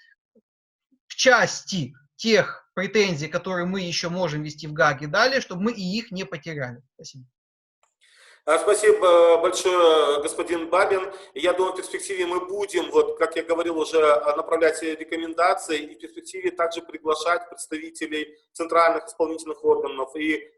к части тех претензий, которые мы еще можем вести в Гааге далее, чтобы мы и их не потеряли. Спасибо. Спасибо большое, господин Бабин. Я думаю, в перспективе мы будем, вот, как я говорил, уже направлять рекомендации и в перспективе также приглашать представителей центральных исполнительных органов и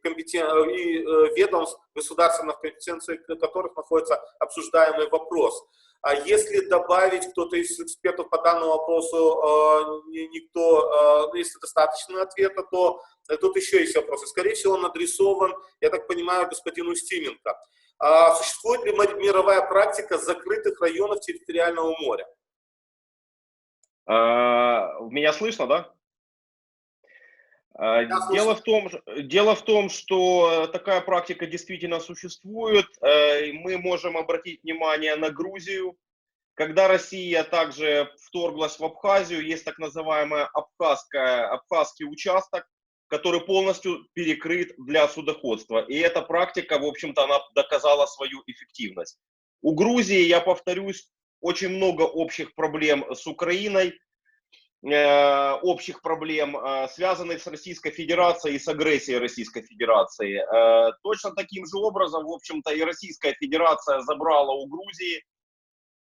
ведомств, государственных компетенций которых находится обсуждаемый вопрос. А если добавить кто-то из экспертов по данному вопросу, если достаточно ответа, то тут еще есть вопросы. Скорее всего, он адресован, я так понимаю, господину Стименко. Существует ли мировая практика закрытых районов территориального моря? Меня слышно, да? Дело в том, что такая практика действительно существует. Мы можем обратить внимание на Грузию. Когда Россия также вторглась в Абхазию, есть так называемый абхазский участок, который полностью перекрыт для судоходства. И эта практика, в общем-то, она доказала свою эффективность. У Грузии, я повторюсь, очень много общих проблем с Украиной, общих проблем, связанных с Российской Федерацией и с агрессией Российской Федерации. Точно таким же образом, в общем-то, и Российская Федерация забрала у Грузии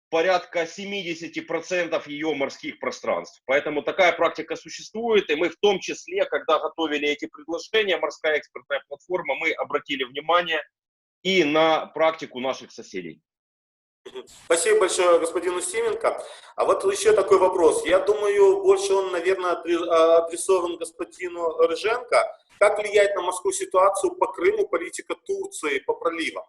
порядка 70% ее морских пространств. Поэтому такая практика существует, и мы в том числе, когда готовили эти предложения, морская экспертная платформа, мы обратили внимание и на практику наших соседей. Спасибо большое господину Стименко. А вот еще такой вопрос. Я думаю, больше он, наверное, адресован господину Рыженко. Как влияет на морскую ситуацию по Крыму политика Турции по проливам?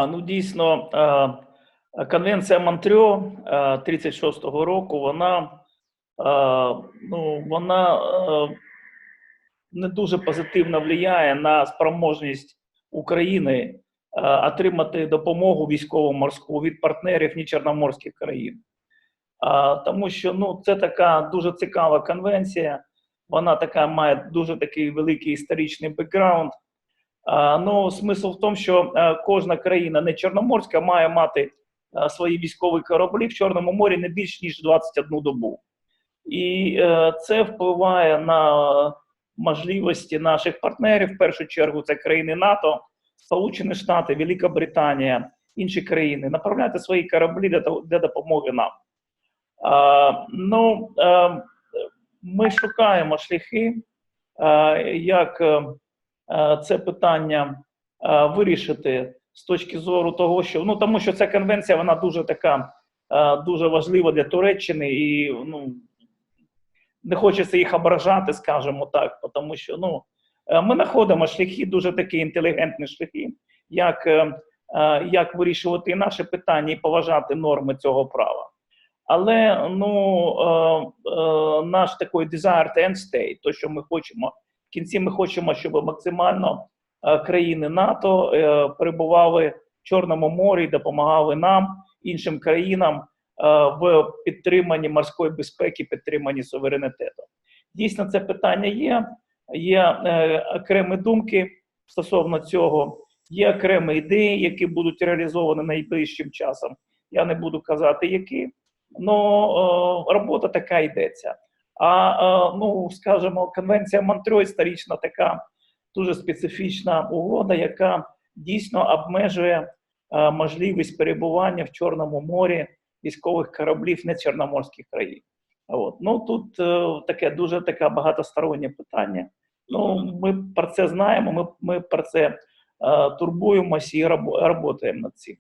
Ну, дійсно, конвенція Монтрьо 36-го року, вона не дуже позитивно впливає на спроможність України отримати допомогу військово-морську від партнерів нечорноморських країн. Тому що це така дуже цікава конвенція, вона така має дуже такий великий історичний бекграунд. Смисл в тому, що кожна країна не чорноморська має мати свої військові кораблі в Чорному морі не більш ніж 21 добу. І це впливає на можливості наших партнерів, в першу чергу це країни НАТО, Сполучені Штати, Велика Британія, інші країни, направляти свої кораблі для допомоги нам. Ми шукаємо шляхи, як це питання вирішити з точки зору того, що тому що ця конвенція, вона дуже така, дуже важлива для Туреччини, і не хочеться їх ображати, скажімо так, тому що ми знаходимо шляхи, дуже такі інтелігентні шляхи, як вирішувати і наші питання, і поважати норми цього права. Але наш такий desired end state, то, що ми хочемо, в кінці ми хочемо, щоб максимально країни НАТО перебували в Чорному морі і допомагали нам, іншим країнам, в підтриманні морської безпеки, підтриманні суверенітету. Дійсно, це питання є окремі думки стосовно цього, є окремі ідеї, які будуть реалізовані найближчим часом. Я не буду казати, які. Но робота така йдеться. Ну, скажімо, Конвенція Монтрё історична така дуже специфічна угода, яка дійсно обмежує можливість перебування в Чорному морі військових кораблів не чорноморських країн. Ну, тут таке дуже таке багатостороннє питання. Ну, ми про це знаємо, ми про це турбуємося і працюємо над цим.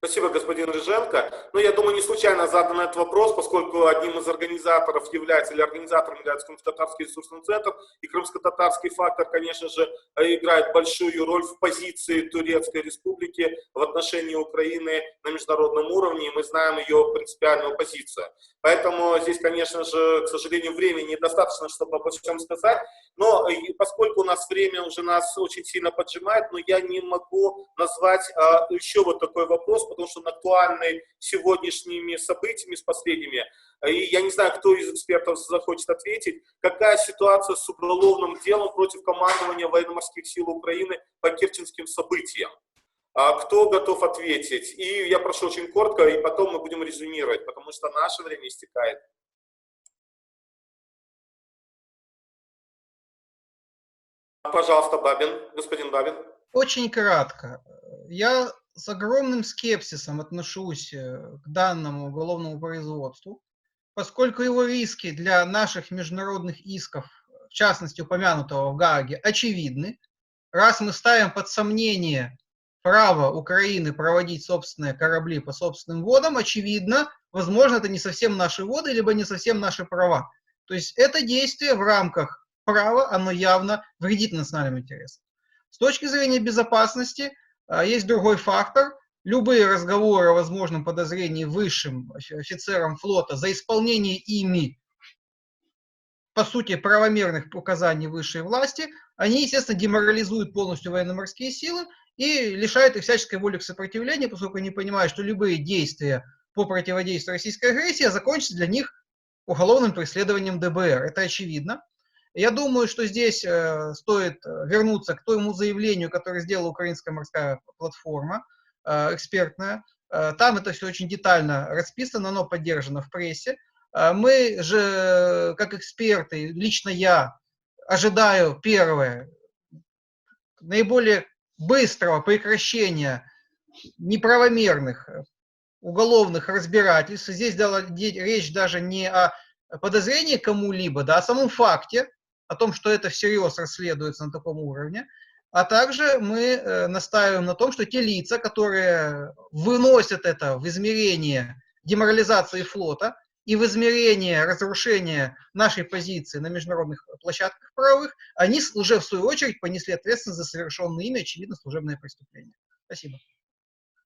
Спасибо, господин Рыженко. Ну, я думаю, не случайно задан этот вопрос, поскольку одним из организаторов является, или организатором является Крымско-Татарский ресурсный центр, и крымско-татарский фактор, конечно же, играет большую роль в позиции Турецкой Республики в отношении Украины на международном уровне, и мы знаем ее принципиальную позицию. Поэтому здесь, конечно же, к сожалению, времени недостаточно, чтобы обо всем сказать, но поскольку у нас время уже нас очень сильно поджимает, но я не могу назвать еще вот такой вопрос, потому что он актуальный сегодняшними событиями, с последними. И я не знаю, кто из экспертов захочет ответить, какая ситуация с уголовным делом против командования военно-морских сил Украины по керченским событиям. Кто готов ответить? И я прошу очень коротко, и потом мы будем резюмировать, потому что наше время истекает. Пожалуйста, Бабин, господин Бабин. Очень кратко. Я с огромным скепсисом отношусь к данному уголовному производству, поскольку его риски для наших международных исков, в частности упомянутого в Гааге, очевидны. Раз мы ставим под сомнение право Украины проводить собственные корабли по собственным водам, очевидно, возможно, это не совсем наши воды, либо не совсем наши права. То есть это действие в рамках права, оно явно вредит национальным интересам. С точки зрения безопасности есть другой фактор. Любые разговоры о возможном подозрении высшим офицерам флота за исполнение ими, по сути, правомерных указаний высшей власти, они, естественно, деморализуют полностью военно-морские силы и лишают их всяческой воли к сопротивлению, поскольку они понимают, что любые действия по противодействию российской агрессии закончатся для них уголовным преследованием ДБР. Это очевидно. Я думаю, что здесь стоит вернуться к тому заявлению, которое сделала Украинская морская платформа экспертная. Там это все очень детально расписано, оно поддержано в прессе. Мы же, как эксперты, лично я, ожидаю первое, наиболее быстрого прекращения неправомерных уголовных разбирательств. Здесь речь даже не о подозрении кому-либо, да, о самом факте, о том, что это всерьез расследуется на таком уровне, а также мы настаиваем на том, что те лица, которые выносят это в измерение деморализации флота и в измерение разрушения нашей позиции на международных площадках правовых, они уже в свою очередь понесли ответственность за совершенные ими, очевидно, служебные преступления. Спасибо.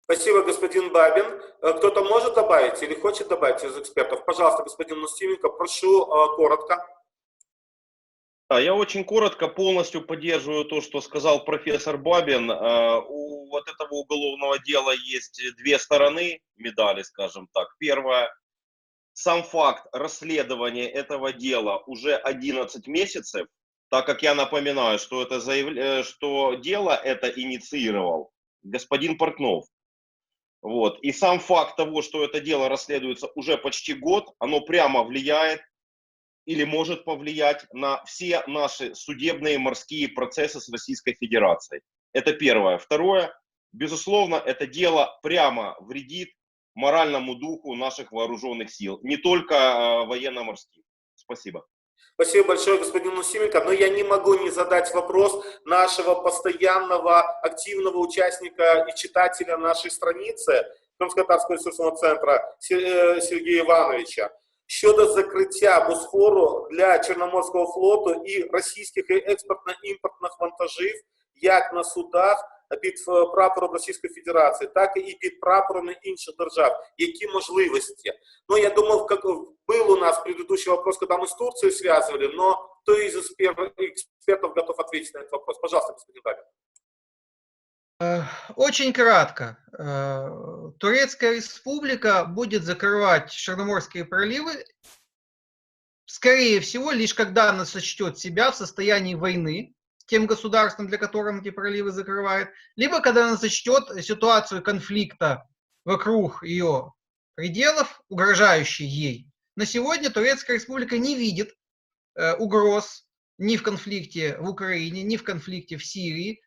Спасибо, господин Бабин. Кто-то может добавить или хочет добавить из экспертов? Пожалуйста, господин Мустименко, прошу коротко. Я очень коротко полностью поддерживаю то, что сказал профессор Бабин. У вот этого уголовного дела есть две стороны медали, скажем так. Первая. Сам факт расследования этого дела уже 11 месяцев, так как я напоминаю, что, что дело это инициировал господин Портнов. Вот. И сам факт того, что это дело расследуется уже почти год, оно прямо влияет или может повлиять на все наши судебные морские процессы с Российской Федерацией. Это первое. Второе, безусловно, это дело прямо вредит моральному духу наших вооруженных сил, не только военно-морских. Спасибо. Спасибо большое, господин Мусименко. Но я не могу не задать вопрос нашего постоянного активного участника и читателя нашей страницы Крымско-Татарского ресурсного центра Сергея Ивановича. Щодо закриття Босфору для Чорноморського флоту і російських експортно-імпортних вантажів як на судах під прапором Російської Федерації, так і під прапорами інших держав. Які можливості? Ну, я думал, как был у нас предыдущий вопрос, когда мы с Турцией связывали, но кто из экспертов готов ответить на этот вопрос? Пожалуйста, господин Бабин. Очень кратко. Турецкая республика будет закрывать Черноморские проливы, скорее всего, лишь когда она сочтет себя в состоянии войны с тем государством, для которого эти проливы закрывает, либо когда она сочтет ситуацию конфликта вокруг ее пределов, угрожающей ей. На сегодня Турецкая Республика не видит угроз ни в конфликте в Украине, ни в конфликте в Сирии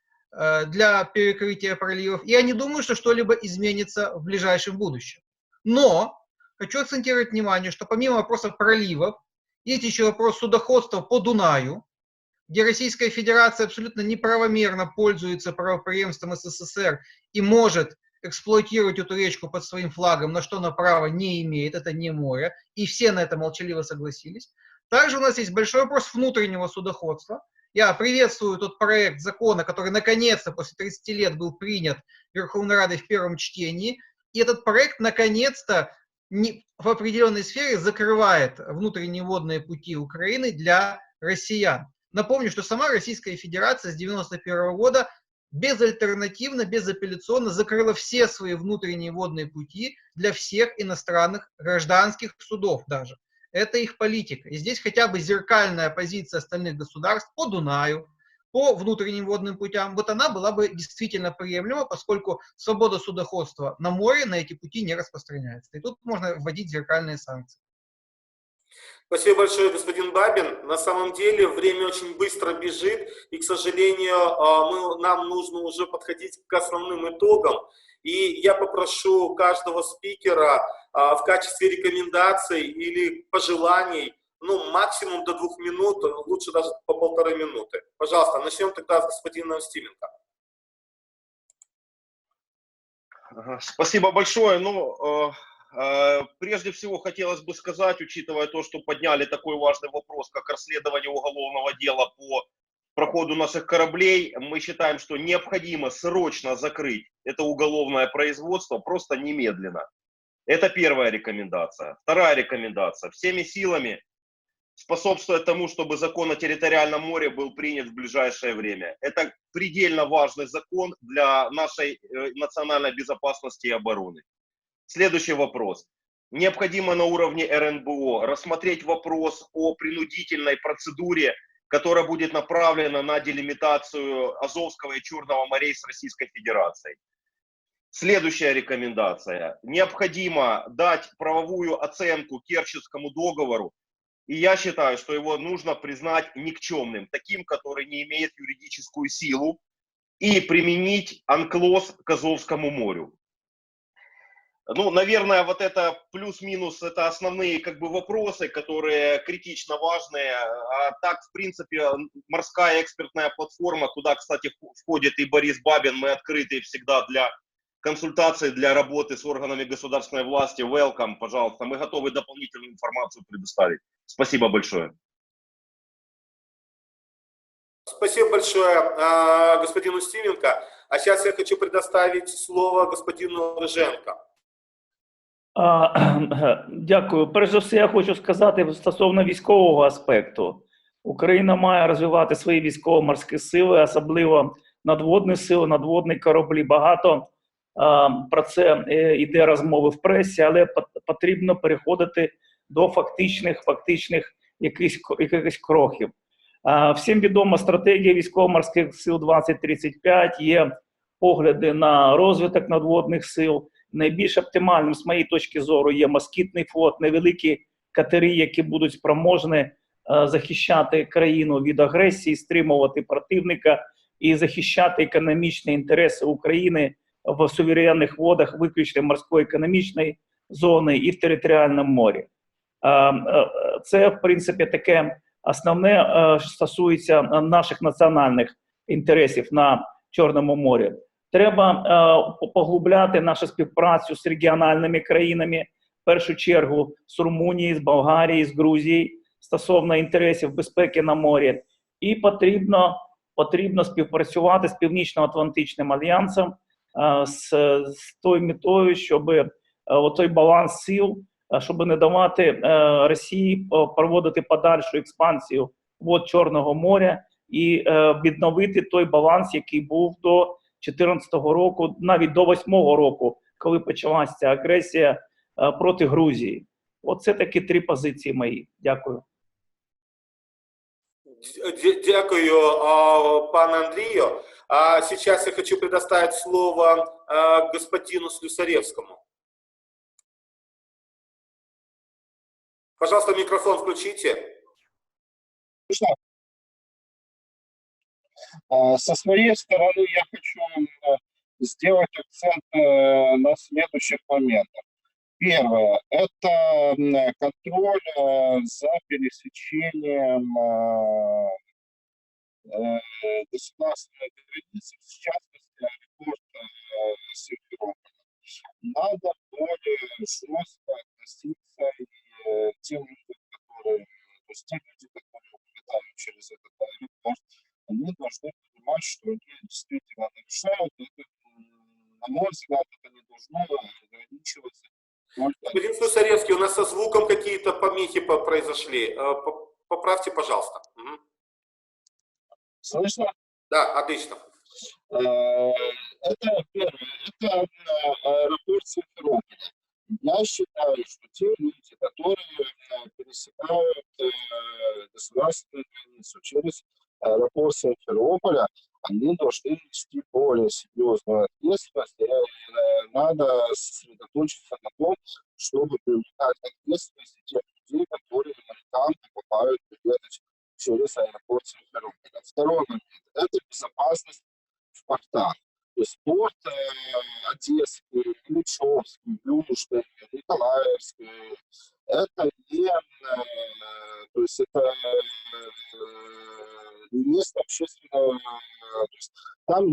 для перекрытия проливов. И я не думаю, что что-либо изменится в ближайшем будущем. Но хочу акцентировать внимание, что помимо вопросов проливов, есть еще вопрос судоходства по Дунаю, где Российская Федерация абсолютно неправомерно пользуется правопреемством СССР и может эксплуатировать эту речку под своим флагом, на что она права не имеет, это не море, и все на это молчаливо согласились. Также у нас есть большой вопрос внутреннего судоходства. Я приветствую тот проект закона, который наконец-то после 30 лет был принят Верховной Радой в первом чтении, и этот проект наконец-то в определенной сфере закрывает внутренние водные пути Украины для россиян. Напомню, что сама Российская Федерация с 1991 года безальтернативно, безапелляционно закрыла все свои внутренние водные пути для всех иностранных гражданских судов даже. Это их политика. И здесь хотя бы зеркальная позиция остальных государств по Дунаю, по внутренним водным путям, вот она была бы действительно приемлема, поскольку свобода судоходства на море на эти пути не распространяется. И тут можно вводить зеркальные санкции. Спасибо большое, господин Бабин. На самом деле время очень быстро бежит, и, к сожалению, нам нужно уже подходить к основным итогам. И я попрошу каждого спикера в качестве рекомендаций или пожеланий, ну, максимум до 2 минут, лучше даже по 1,5 минуты. Пожалуйста, начнем тогда с господина Устименко. Спасибо большое. Прежде всего хотелось бы сказать, учитывая то, что подняли такой важный вопрос, как расследование уголовного дела по проходу наших кораблей, мы считаем, что необходимо срочно закрыть это уголовное производство просто немедленно. Это первая рекомендация. Вторая рекомендация. Всеми силами способствовать тому, чтобы закон о территориальном море был принят в ближайшее время. Это предельно важный закон для нашей национальной безопасности и обороны. Следующий вопрос. Необходимо на уровне РНБО рассмотреть вопрос о принудительной процедуре, которая будет направлена на делимитацию Азовского и Черного морей с Российской Федерацией. Следующая рекомендация. Необходимо дать правовую оценку Керченскому договору, и я считаю, что его нужно признать никчемным, таким, который не имеет юридическую силу, и применить анклоз к Азовскому морю. Ну, наверное, вот это плюс-минус, это основные вопросы, которые критично важные. А так, в принципе, морская экспертная платформа, куда, кстати, входит и Борис Бабин, мы открыты всегда для консультаций, для работы с органами государственной власти. Welcome, пожалуйста, мы готовы дополнительную информацию предоставить. Спасибо большое. Спасибо большое господину Устименко. А сейчас я хочу предоставить слово господину Риженко. Дякую. Перш за все, я хочу сказати стосовно військового аспекту. Україна має розвивати свої військово-морські сили, особливо надводні сили, надводні кораблі. Багато про це йде розмови в пресі, але потрібно переходити до фактичних якихось кроків. Всім відома стратегія військово-морських сил 2035, є погляди на розвиток надводних сил. Найбільш оптимальним, з моєї точки зору, є москітний флот, невеликі катери, які будуть спроможні захищати країну від агресії, стримувати противника і захищати економічні інтереси України в суверенних водах виключно морської економічної зони і в територіальному морі. Це, в принципі, таке основне, що стосується наших національних інтересів на Чорному морі. Треба поглубляти нашу співпрацю з регіональними країнами, в першу чергу з Румунії, з Болгарії, з Грузії, стосовно інтересів безпеки на морі. І потрібно співпрацювати з Північно-Атлантичним альянсом з тою метою, щоб той баланс сил, щоб не давати Росії проводити подальшу експансію вод Чорного моря і відновити той баланс, який був до 2014 року, навіть до 2008 року, коли почалася ця агресія проти Грузії. Оце такі 3 позиції мої. Дякую. Дякую, пане Андрію. А сейчас я хочу предоставить слово господину Слюсаревскому. Пожалуйста, микрофон включите. Со своей стороны я хочу сделать акцент на следующих моментах. Первое – это контроль за пересечением государственной границы, в частности, аэропорт Симферополя. Надо более жестко относиться и к тем людям, которые, то есть те люди, которые улетают через этот аэропорт, они должны понимать, что они действительно нарушают. Это, на мой взгляд, это не должно ограничиваться. Господин Слюсаревский, у нас со звуком какие-то помехи произошли. Поправьте, пожалуйста. Угу. Слышно? Да, отлично. Это первое. Это аэропорт Симферополя. Я считаю, что те люди, которые пересекают государственную границу через аэропорт Симферополя, они должны нести более серьезную ответственность. И надо сосредоточиться на том, чтобы привлекать к ответственности тех людей, которые морякам покупают билеты через аэропорт Симферополя. Второй момент – это безопасность в портах. То есть порт Одесский, Ильичевский, Южный, Николаевский – это не, то есть это место общественного, то есть там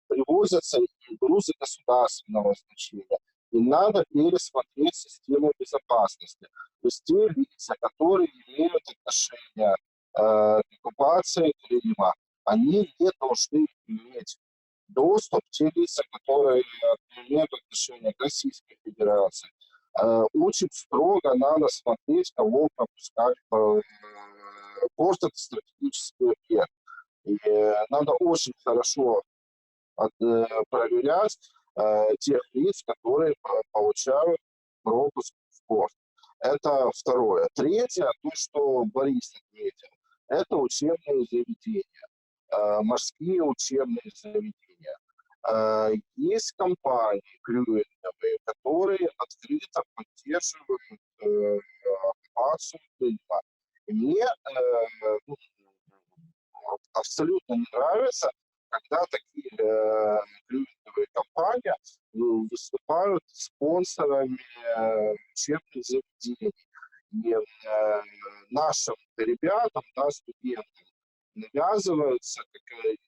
привозятся грузы государственного значения. И надо пересмотреть систему безопасности. То есть те лица, которые имеют отношение к оккупации Крыма, они не должны иметь доступ, те лица, которые имеют отношение к Российской Федерации. Очень строго надо смотреть, кого пропускать в порт, это стратегический объект. И надо очень хорошо проверять тех лиц, которые получают пропуск в порт. Это второе. Третье, то, что Борис отметил, это учебные заведения, морские учебные заведения. Есть компании крюинговые, которые открыто поддерживают оккупацию Крыма. Мне абсолютно не нравится, когда такие крюинговые компании выступают спонсорами учебных заведений. И нашим ребятам, студентам навязывается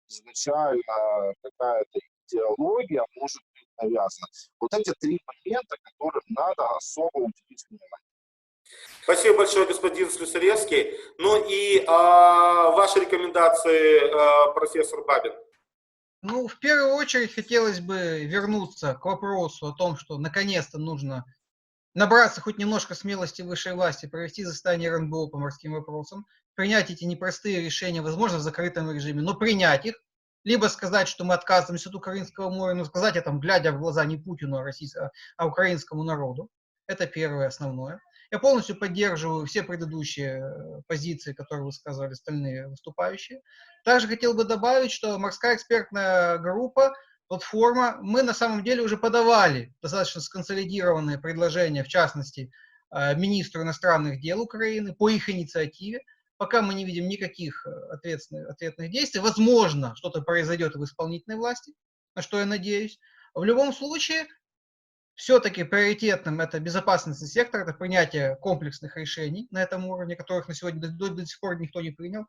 изначально какая-то идеология, может быть навязана. Вот эти три момента, которым надо особо уделить внимание. Спасибо большое, господин Слюсаревский. Ну и ваши рекомендации, профессор Бабин. Ну, в первую очередь хотелось бы вернуться к вопросу о том, что наконец-то нужно набраться хоть немножко смелости высшей власти, провести заседание РНБО по морским вопросам, принять эти непростые решения, возможно, в закрытом режиме, но принять их, либо сказать, что мы отказываемся от Украинского моря, но сказать это, глядя в глаза не Путину, а украинскому народу. Это первое, основное. Я полностью поддерживаю все предыдущие позиции, которые высказывали остальные выступающие. Также хотел бы добавить, что морская экспертная группа, платформа, мы на самом деле уже подавали достаточно сконсолидированные предложения, в частности, министру иностранных дел Украины по их инициативе. Пока мы не видим никаких ответных действий. Возможно, что-то произойдет в исполнительной власти, на что я надеюсь. В любом случае, все-таки приоритетным это безопасностный сектор, это принятие комплексных решений на этом уровне, которых на сегодня до сих пор никто не принял.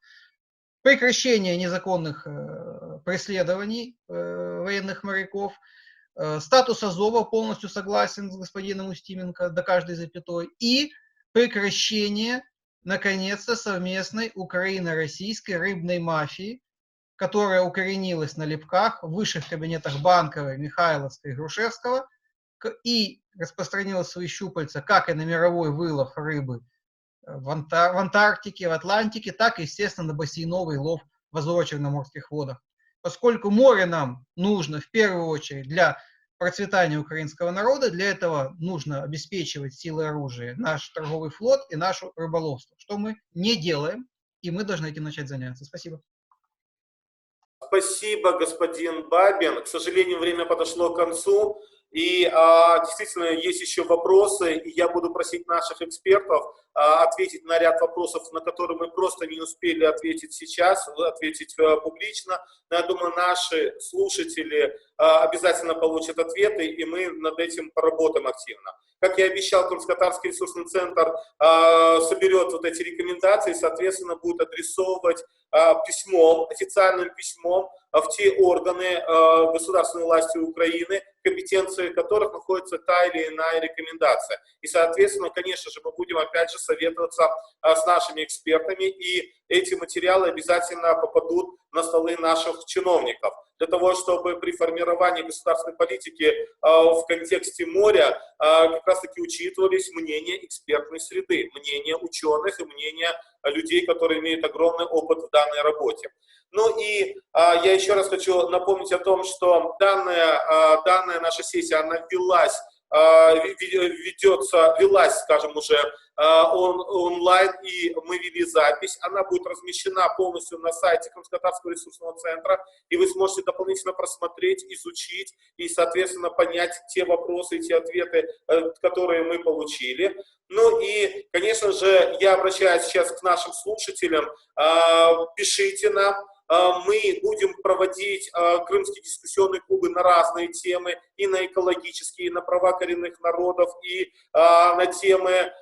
Прекращение незаконных преследований военных моряков. Статус Азова полностью согласен с господином Устименко до каждой запятой. И прекращение, наконец-то, совместной украино-российской рыбной мафии, которая укоренилась на Липках, в высших кабинетах Банковой, Михайловской и Грушевского, и распространила свои щупальца как и на мировой вылов рыбы в Антарктике, в Атлантике, так и, естественно, на бассейновый лов в азово-черноморских водах. Поскольку море нам нужно в первую очередь для процветания украинского народа, для этого нужно обеспечивать силой оружия наш торговый флот и наше рыболовство, что мы не делаем, и мы должны этим начать заняться. Спасибо. Спасибо, господин Бабин. К сожалению, время подошло к концу. И действительно есть еще вопросы, и я буду просить наших экспертов ответить на ряд вопросов, на которые мы просто не успели ответить сейчас, ответить публично. Но я думаю, наши слушатели обязательно получат ответы, и мы над этим поработаем активно. Как я обещал, Крымско-Татарский ресурсный центр соберет вот эти рекомендации, соответственно, будет адресовывать письмом, официальным письмом в те органы государственной власти Украины, компетенции которых находится та или иная рекомендация. И, соответственно, конечно же, мы будем опять же советоваться с нашими экспертами, и эти материалы обязательно попадут на столы наших чиновников, для того, чтобы при формировании государственной политики в контексте моря как раз-таки учитывались мнения экспертной среды, мнения ученых и мнения людей, которые имеют огромный опыт в данной работе. Ну и я еще раз хочу напомнить о том, что данная наша сессия, она велась, скажем, уже онлайн, и мы вели запись. Она будет размещена полностью на сайте Крымско-Татарского ресурсного центра, и вы сможете дополнительно просмотреть, изучить и, соответственно, понять те вопросы и те ответы, которые мы получили. Ну и, конечно же, я обращаюсь сейчас к нашим слушателям. Пишите нам. Мы будем проводить крымские дискуссионные клубы на разные темы, и на экологические, и на права коренных народов, и на темы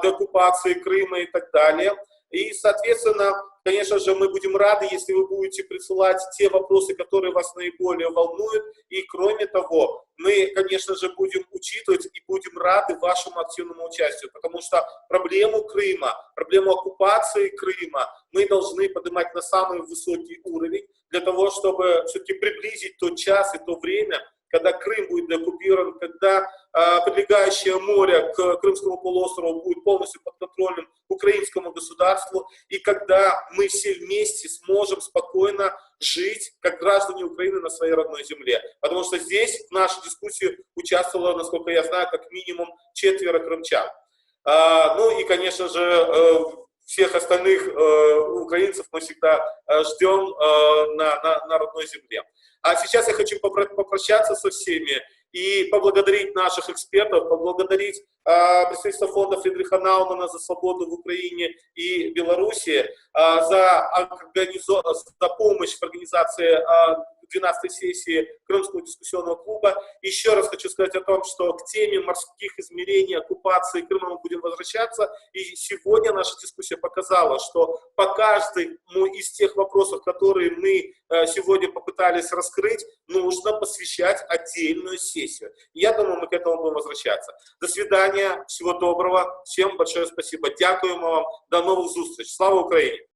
деоккупации Крыма и так далее. И, соответственно, конечно же, мы будем рады, если вы будете присылать те вопросы, которые вас наиболее волнуют. И, кроме того, мы, конечно же, будем учитывать и будем рады вашему активному участию, потому что проблему Крыма, проблему оккупации Крыма мы должны поднимать на самый высокий уровень, для того, чтобы все-таки приблизить тот час и то время, когда Крым будет деоккупирован, когда прилегающее море к Крымскому полуострову будет полностью подконтрольным украинскому государству, и когда мы все вместе сможем спокойно жить, как граждане Украины, на своей родной земле. Потому что здесь в нашей дискуссии участвовало, насколько я знаю, как минимум 4 крымчан. Ну и, конечно же, всех остальных украинцев мы всегда ждем на родной земле. А сейчас я хочу попрощаться со всеми и поблагодарить наших экспертов, поблагодарить представительство фонда Фридриха Наумана за свободу в Украине и Беларуси, за помощь в организации 12-й сессии Крымского дискуссионного клуба. Еще раз хочу сказать о том, что к теме морских измерений оккупации Крыма мы будем возвращаться. И сегодня наша дискуссия показала, что по каждому из тех вопросов, которые мы сегодня попытались раскрыть, нужно посвящать отдельную сессию. Я думаю, мы к этому будем возвращаться. До свидания, всего доброго, всем большое спасибо. Дякуємо вам, до новых встреч. Слава Украине!